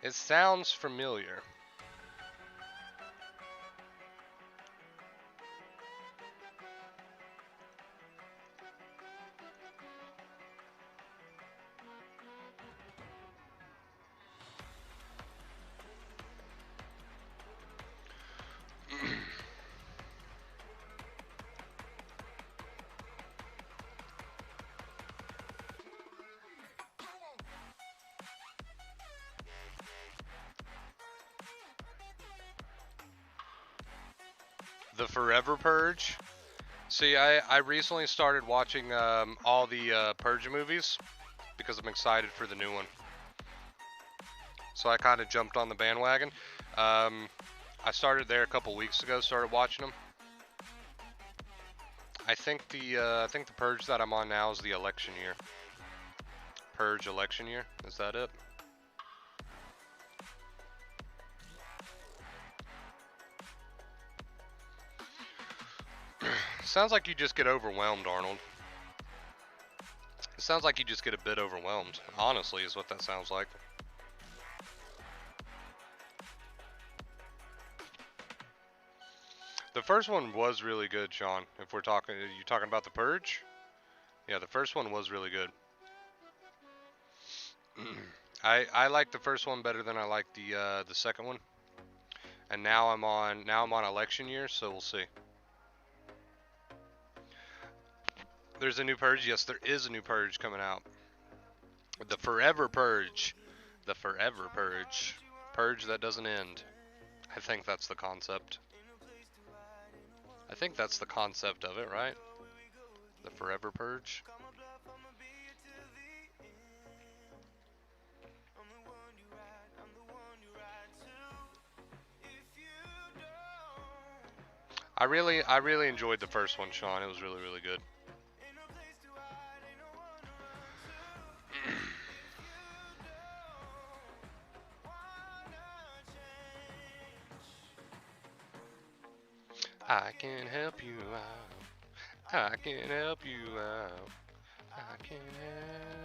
It sounds familiar. The Forever Purge. See, I recently started watching all the Purge movies because I'm excited for the new one. So I kind of jumped on the bandwagon. I started there a couple weeks ago. Started watching them. I think the Purge that I'm on now is the election year. Purge election year. Is that it? Sounds like you just get overwhelmed, Arnold. It sounds like you just get a bit overwhelmed. Honestly, is what that sounds like. The first one was really good, Sean. If we're talking, you talking about the Purge? Yeah, the first one was really good. I like the first one better than I like the second one. And now I'm on election year, so we'll see. There's a new Purge. Yes, there is a new Purge coming out. The Forever Purge. The Forever Purge. Purge that doesn't end. I think that's the concept. I think that's the concept of it, right? The Forever Purge. I really enjoyed the first one, Sean. It was really, really good. I can help you out. I can help you out. I can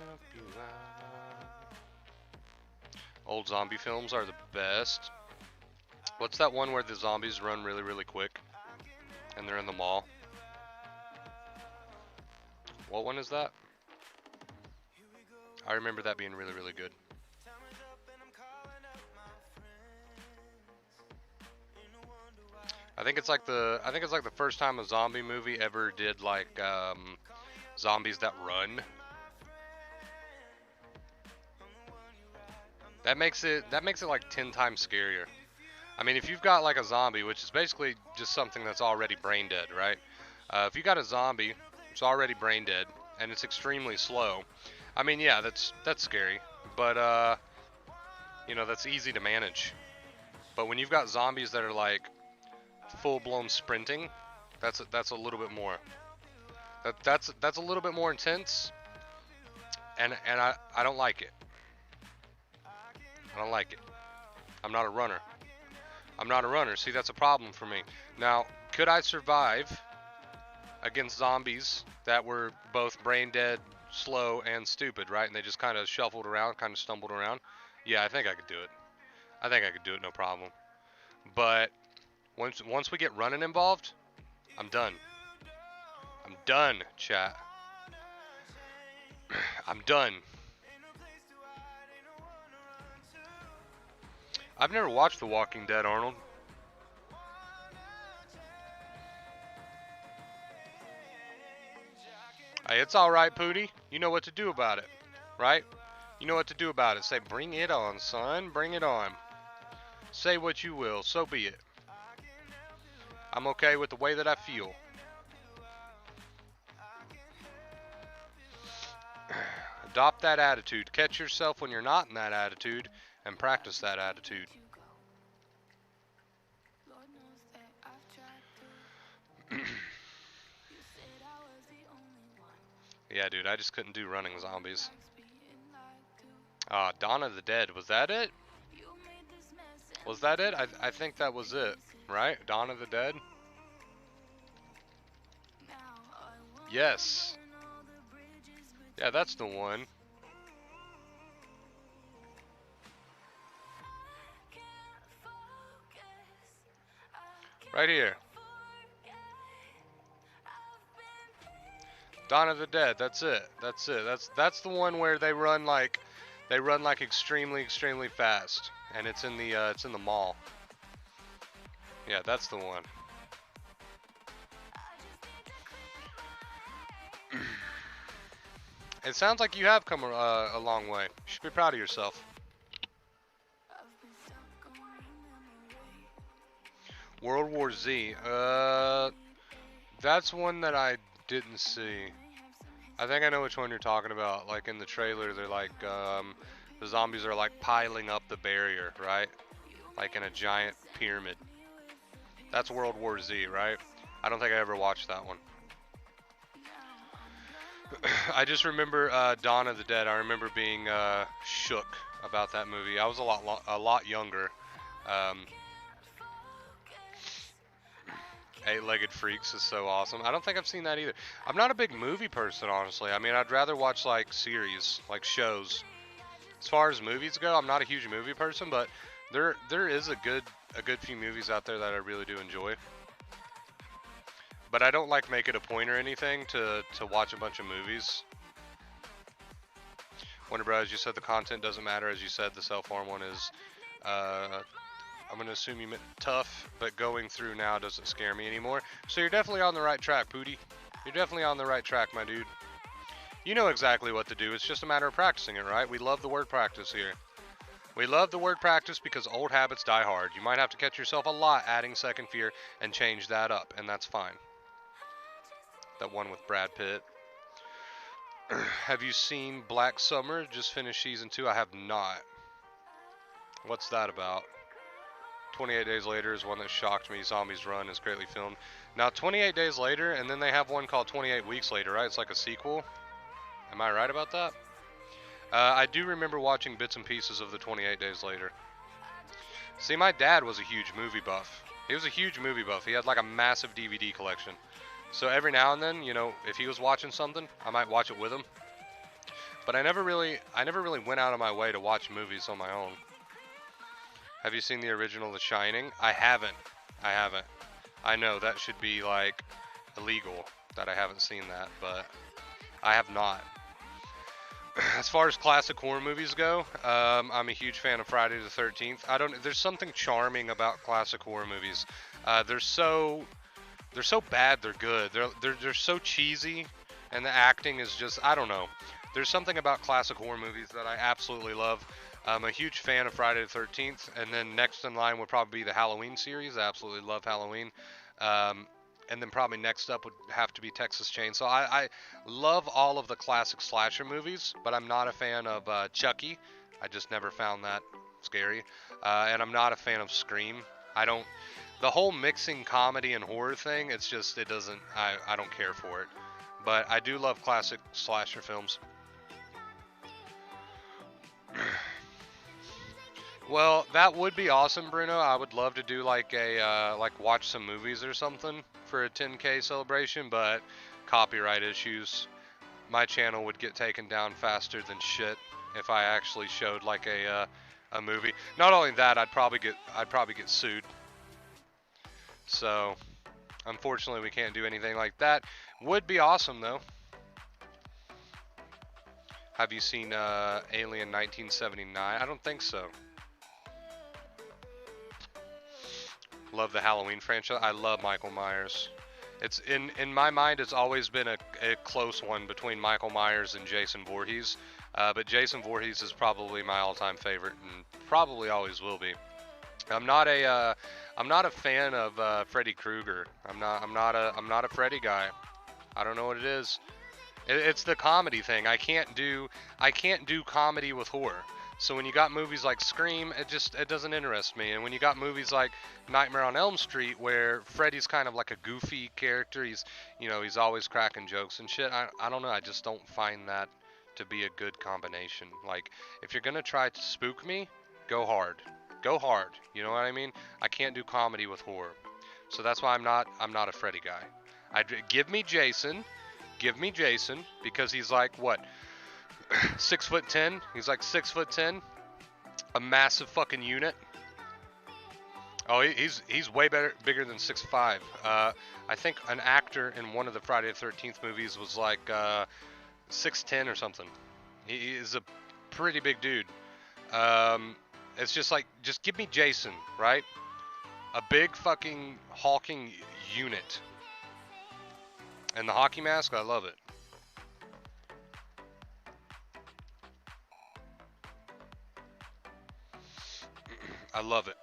help you out. Old zombie films are the best. What's that one where the zombies run really, really quick? And they're in the mall? What one is that? I remember that being really, really good. I think it's like the first time a zombie movie ever did like zombies that run. That makes it like 10 times scarier. I mean, if you've got like a zombie, which is basically just something that's already brain dead, right? If you got a zombie, it's already brain dead, and it's extremely slow. I mean, yeah, that's scary, but that's easy to manage. But when you've got zombies that are like full-blown sprinting, that's a little bit more. That's a little bit more intense, and I don't like it. I don't like it. I'm not a runner. I'm not a runner. See, that's a problem for me. Now, could I survive against zombies that were both brain dead, slow, and stupid, right? And they just kind of shuffled around, kind of stumbled around. Yeah, I think I could do it. I think I could do it, no problem. But once we get running involved, I'm done. I'm done, chat. I'm done. I've never watched The Walking Dead, Arnold. Hey, it's alright, Pootie. You know what to do about it, right? You know what to do about it. Say, bring it on, son. Bring it on. Say what you will. So be it. I'm okay with the way that I feel. Adopt that attitude. Catch yourself when you're not in that attitude and practice that attitude. Yeah, dude, I just couldn't do running zombies. Dawn of the Dead. Was that it? Was that it? I think that was it. Right? Dawn of the Dead? Yes. Yeah, that's the one. Right here. Dawn of the Dead. That's it. That's it. That's the one where they run like extremely fast, and it's in the mall. Yeah, that's the one. It sounds like you have come a long way. You should be proud of yourself. World War Z. That's one that I didn't see. I think I know which one you're talking about. Like in the trailer, they're like, the zombies are like piling up the barrier, right? Like in a giant pyramid. That's World War Z, right? I don't think I ever watched that one. I just remember Dawn of the Dead. I remember being shook about that movie. I was a lot younger. Um, Eight-Legged Freaks is so awesome. I don't think I've seen that either. I'm not a big movie person, honestly. I mean, I'd rather watch like series, like shows. As far as movies go, I'm not a huge movie person, but there is a good few movies out there that I really do enjoy. But I don't like make it a point or anything to watch a bunch of movies. Wonder Bros, you said the content doesn't matter. As you said, the self-harm one is, I'm going to assume you meant tough, but going through now doesn't scare me anymore. So you're definitely on the right track, Pootie. You're definitely on the right track, my dude. You know exactly what to do. It's just a matter of practicing it, right? We love the word practice here. We love the word practice because old habits die hard. You might have to catch yourself a lot adding second fear and change that up, and that's fine. That one with Brad Pitt. Have you seen Black Summer? Just finished season 2. I have not. What's that about? 28 Days Later is one that shocked me. Zombies Run is greatly filmed. Now 28 Days Later, and then they have one called 28 Weeks Later, right? It's like a sequel. Am I right about that? I do remember watching bits and pieces of the 28 Days Later. See, my dad was a huge movie buff. He was a huge movie buff. He had like a massive DVD collection. So every now and then, you know, if he was watching something, I might watch it with him. But I never really went out of my way to watch movies on my own. Have you seen the original The Shining? I haven't. I haven't. I know that should be like illegal that I haven't seen that, but I have not. As far as classic horror movies go, I'm a huge fan of Friday the 13th. There's something charming about classic horror movies. They're so bad they're good. They're so cheesy, and the acting is just, I don't know. There's something about classic horror movies that I absolutely love. I'm a huge fan of Friday the 13th, and then next in line would probably be the Halloween series. I absolutely love Halloween. And then probably next up would have to be Texas Chainsaw. I love all of the classic slasher movies, but I'm not a fan of Chucky. I just never found that scary. And I'm not a fan of Scream. The whole mixing comedy and horror thing, it doesn't, I don't care for it. But I do love classic slasher films. Well, that would be awesome, Bruno. I would love to do like watch some movies or something for a 10K celebration, but copyright issues. My channel would get taken down faster than shit if I actually showed like a movie. Not only that, I'd probably get sued. So, unfortunately, we can't do anything like that. Would be awesome though. Have you seen Alien 1979? I don't think so. Love the Halloween franchise. I love Michael Myers. It's in my mind, it's always been a close one between Michael Myers and Jason Voorhees. But Jason Voorhees is probably my all-time favorite, and probably always will be. I'm not a fan of Freddy Krueger. I'm not a Freddy guy. I don't know what it is. It's the comedy thing. I can't do comedy with horror. So when you got movies like Scream, it doesn't interest me. And when you got movies like Nightmare on Elm Street, where Freddy's kind of like a goofy character, he's always cracking jokes and shit. I don't know. I just don't find that to be a good combination. Like, if you're gonna try to spook me, go hard. Go hard. You know what I mean? I can't do comedy with horror. So that's why I'm not a Freddy guy. Give me Jason. Give me Jason because he's like what 6'10". He's like 6'10". A massive fucking unit. Oh, he's way better, bigger than 6'5". I think an actor in one of the Friday the 13th movies was like 6'10" or something. He is a pretty big dude. Um, it's just like, just give me Jason, right? A big fucking hulking unit. And the hockey mask, I love it. I love it.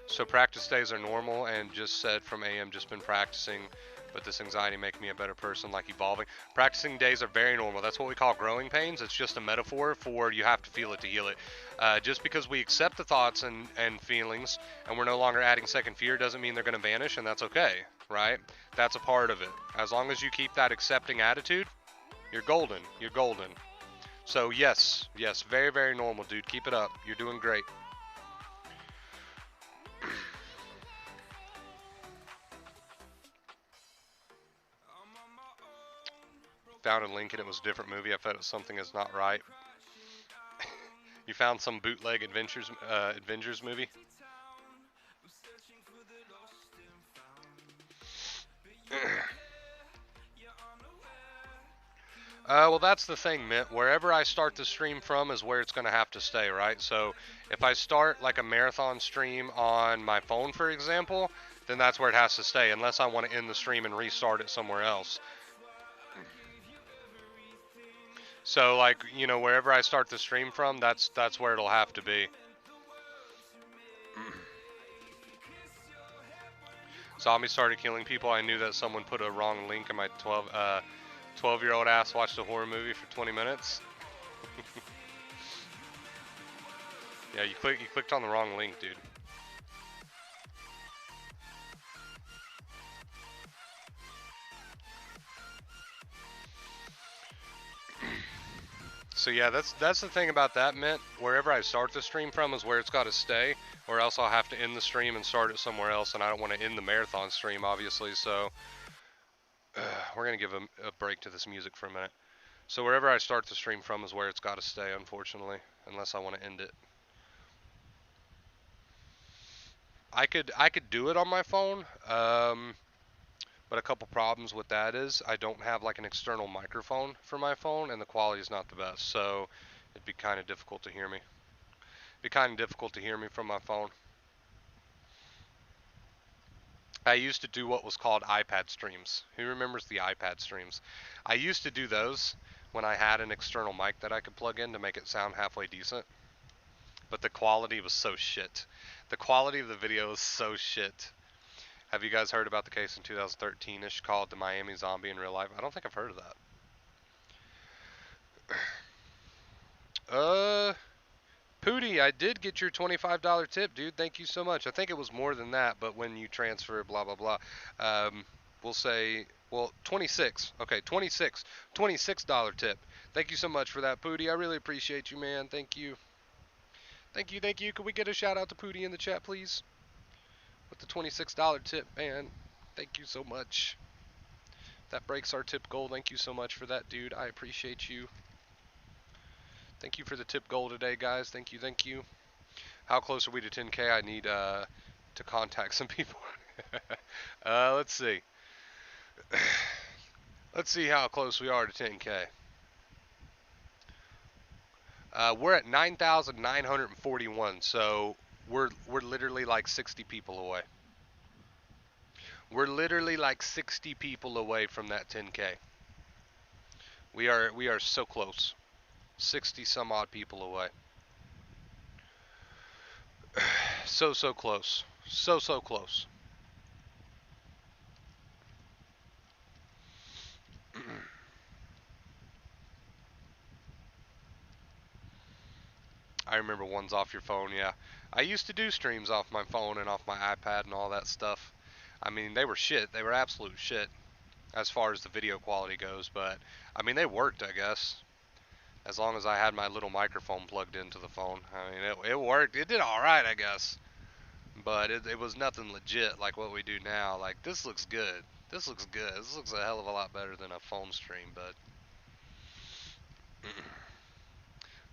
So practice days are normal, and just said from AM, just been practicing, but this anxiety making me a better person, like evolving. Practicing days are very normal. That's what we call growing pains. It's just a metaphor for you have to feel it to heal it. Just because we accept the thoughts and feelings, and we're no longer adding second fear, doesn't mean they're going to vanish, and that's okay, right? That's a part of it. As long as you keep that accepting attitude, you're golden. You're golden. So yes, yes, very, very normal, dude. Keep it up. You're doing great. Found a link and it was a different movie. I felt it something is not right. You found some bootleg Avengers movie. Well, that's the thing, Mitt. Wherever I start the stream from is where it's going to have to stay, right? So if I start like a marathon stream on my phone, for example, then that's where it has to stay, unless I want to end the stream and restart it somewhere else. So, like, you know, wherever I start the stream from, that's where it'll have to be. Zombies started killing people. I knew that someone put a wrong link in my 12-year-old ass watched a horror movie for 20 minutes. Yeah, you clicked on the wrong link, dude. So yeah, that's the thing about that, Mint. Wherever I start the stream from is where it's got to stay, or else I'll have to end the stream and start it somewhere else, and I don't want to end the marathon stream, obviously. So we're gonna give a break to this music for a minute. So wherever I start the stream from is where it's got to stay, unfortunately, unless I want to end it. I could do it on my phone, but a couple problems with that is I don't have like an external microphone for my phone, and the quality is not the best. So it'd be kind of difficult to hear me. It'd be kind of difficult to hear me from my phone. I used to do what was called iPad streams. Who remembers the iPad streams? I used to do those when I had an external mic that I could plug in to make it sound halfway decent. But the quality was so shit. The quality of the video was so shit. Have you guys heard about the case in 2013-ish called the Miami Zombie in real life? I don't think I've heard of that. Pooty, I did get your $25 tip, dude. Thank you so much. I think it was more than that, but when you transfer, blah, blah, blah. We'll say, well, 26. Okay, 26. $26 tip. Thank you so much for that, Pooty. I really appreciate you, man. Thank you. Thank you, thank you. Could we get a shout out to Pooty in the chat, please? With the $26 tip, man. Thank you so much. That breaks our tip goal. Thank you so much for that, dude. I appreciate you. Thank you for the tip goal today, guys. Thank you, thank you. How close are we to 10K? I need to contact some people. Let's see. Let's see how close we are to 10K. We're at 9,941, so we're literally like 60 people away. We're literally like 60 people away from that 10K. We are so close. 60 some odd people away. So close. So close. I remember ones off your phone, yeah. I used to do streams off my phone and off my iPad and all that stuff. I mean, they were shit. They were absolute shit. as far as the video quality goes, but I mean, they worked, I guess, as long as I had my little microphone plugged into the phone. I mean, it worked. It did all right, I guess, but it was nothing legit like what we do now. Like, this looks good. This looks good. This looks a hell of a lot better than a phone stream, but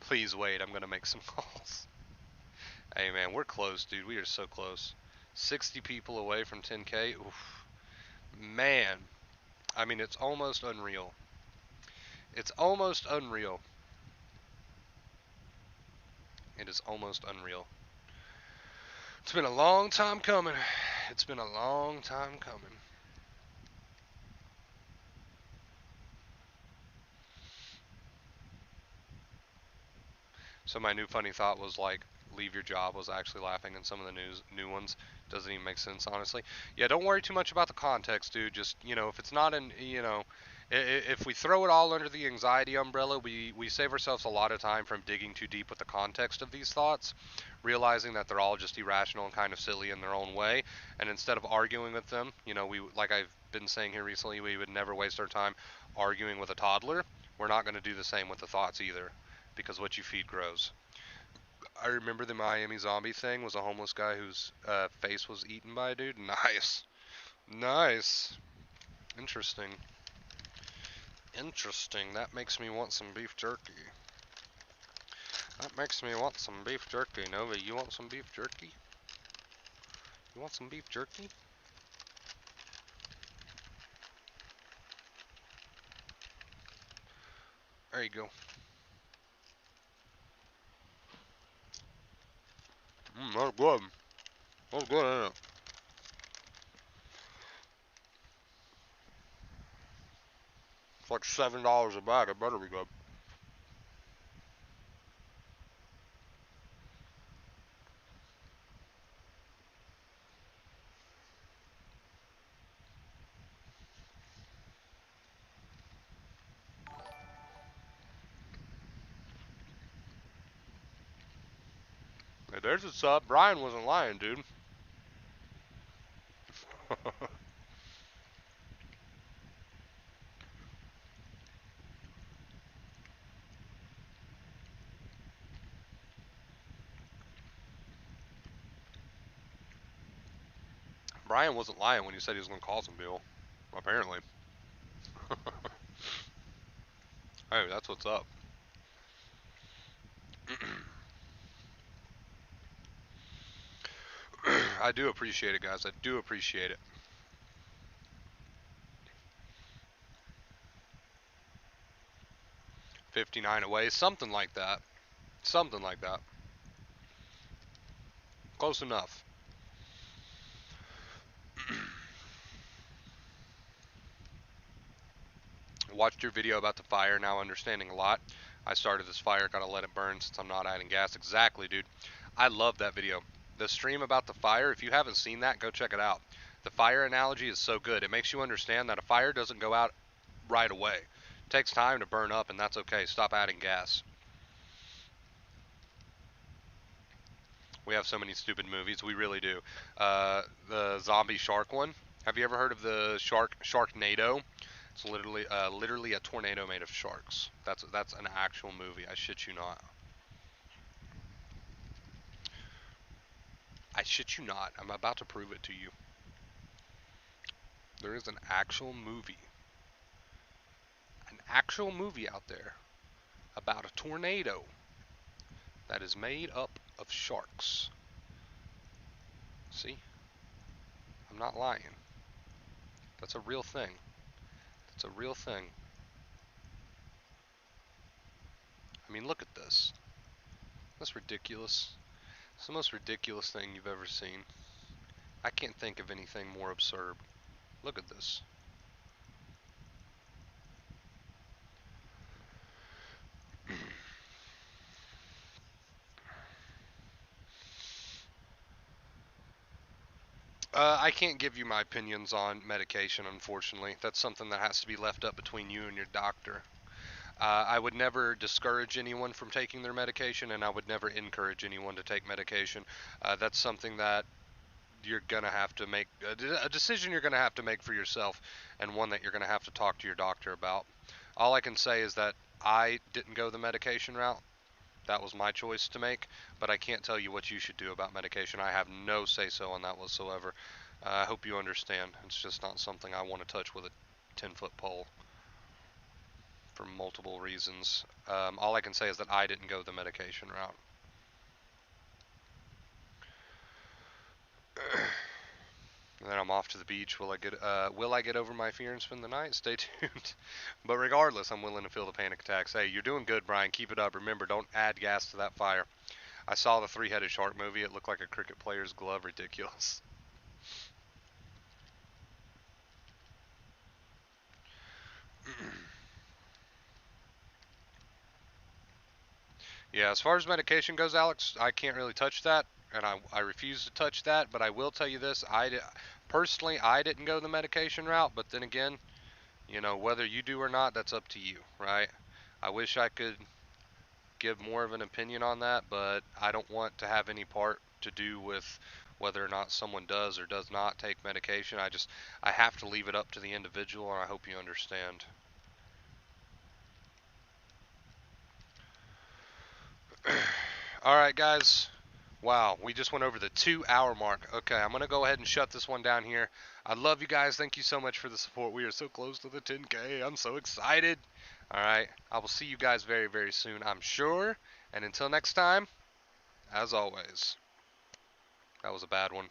please wait. I'm gonna make some calls. Hey man, we're close, dude. We are so close. 60 people away from 10K. Oof. Man, I mean, it's almost unreal. It's almost unreal. It is almost unreal. It's been a long time coming. It's been a long time coming. So my new funny thought was like, leave your job was actually laughing, and some of the new ones doesn't even make sense, honestly. Yeah, don't worry too much about the context, dude. Just, if it's not in, if we throw it all under the anxiety umbrella, we save ourselves a lot of time from digging too deep with the context of these thoughts, realizing that they're all just irrational and kind of silly in their own way. And instead of arguing with them, we, like I've been saying here recently, we would never waste our time arguing with a toddler. We're not going to do the same with the thoughts either, because what you feed grows. I remember the Miami zombie thing was a homeless guy whose face was eaten by a dude. Nice. Nice. Interesting. Interesting. That makes me want some beef jerky. That makes me want some beef jerky. Nova, you want some beef jerky? You want some beef jerky? There you go. That's good. That's good, isn't it? It's like $7 a bag. It better be good. Hey, there's a sub. Brian wasn't lying, dude. Brian wasn't lying when he said he was going to call some people. Apparently. Hey, that's what's up. I do appreciate it, guys. I do appreciate it. 59 away, something like that. Something like that. Close enough. Watched your video about the fire, now understanding a lot. I started this fire, gotta let it burn since I'm not adding gas. Exactly, dude. I love that video. The stream about the fire, if you haven't seen that, go check it out. The fire analogy is so good. It makes you understand that a fire doesn't go out right away. It takes time to burn up, and that's okay. Stop adding gas. We have so many stupid movies. We really do. The zombie shark one. Have you ever heard of the Sharknado? It's literally a tornado made of sharks. That's an actual movie. I shit you not. I shit you not. I'm about to prove it to you. There is an actual movie out there about a tornado that is made up of sharks. See? I'm not lying. That's a real thing. That's a real thing. I mean, look at this. That's ridiculous. It's the most ridiculous thing you've ever seen. I can't think of anything more absurd. Look at this. I can't give you my opinions on medication, unfortunately. That's something that has to be left up between you and your doctor. I would never discourage anyone from taking their medication, and I would never encourage anyone to take medication. That's something that you're gonna have to make a decision you're gonna have to make for yourself, and one that you're gonna have to talk to your doctor about. All I can say is that I didn't go the medication route. That was my choice to make, but I can't tell you what you should do about medication. I have no say so on that whatsoever. I hope you understand. It's just not something I want to touch with a 10-foot pole for multiple reasons. All I can say is that I didn't go the medication route. And then I'm off to the beach. Will I get over my fear and spend the night? Stay tuned. But regardless, I'm willing to feel the panic attacks. Hey, you're doing good, Brian. Keep it up. Remember, don't add gas to that fire. I saw the three-headed shark movie. It looked like a cricket player's glove. Ridiculous. Yeah, as far as medication goes, Alex, I can't really touch that, and I refuse to touch that. But I will tell you this: personally, I didn't go the medication route. But then again, whether you do or not, that's up to you, right? I wish I could give more of an opinion on that, but I don't want to have any part to do with whether or not someone does or does not take medication. I have to leave it up to the individual, and I hope you understand. All right, guys. Wow, we just went over the 2 hour mark. Okay, I'm going to go ahead and shut this one down here. I love you guys. Thank you so much for the support. We are so close to the 10K. I'm so excited. All right, I will see you guys very, very soon, I'm sure. And until next time, as always, that was a bad one.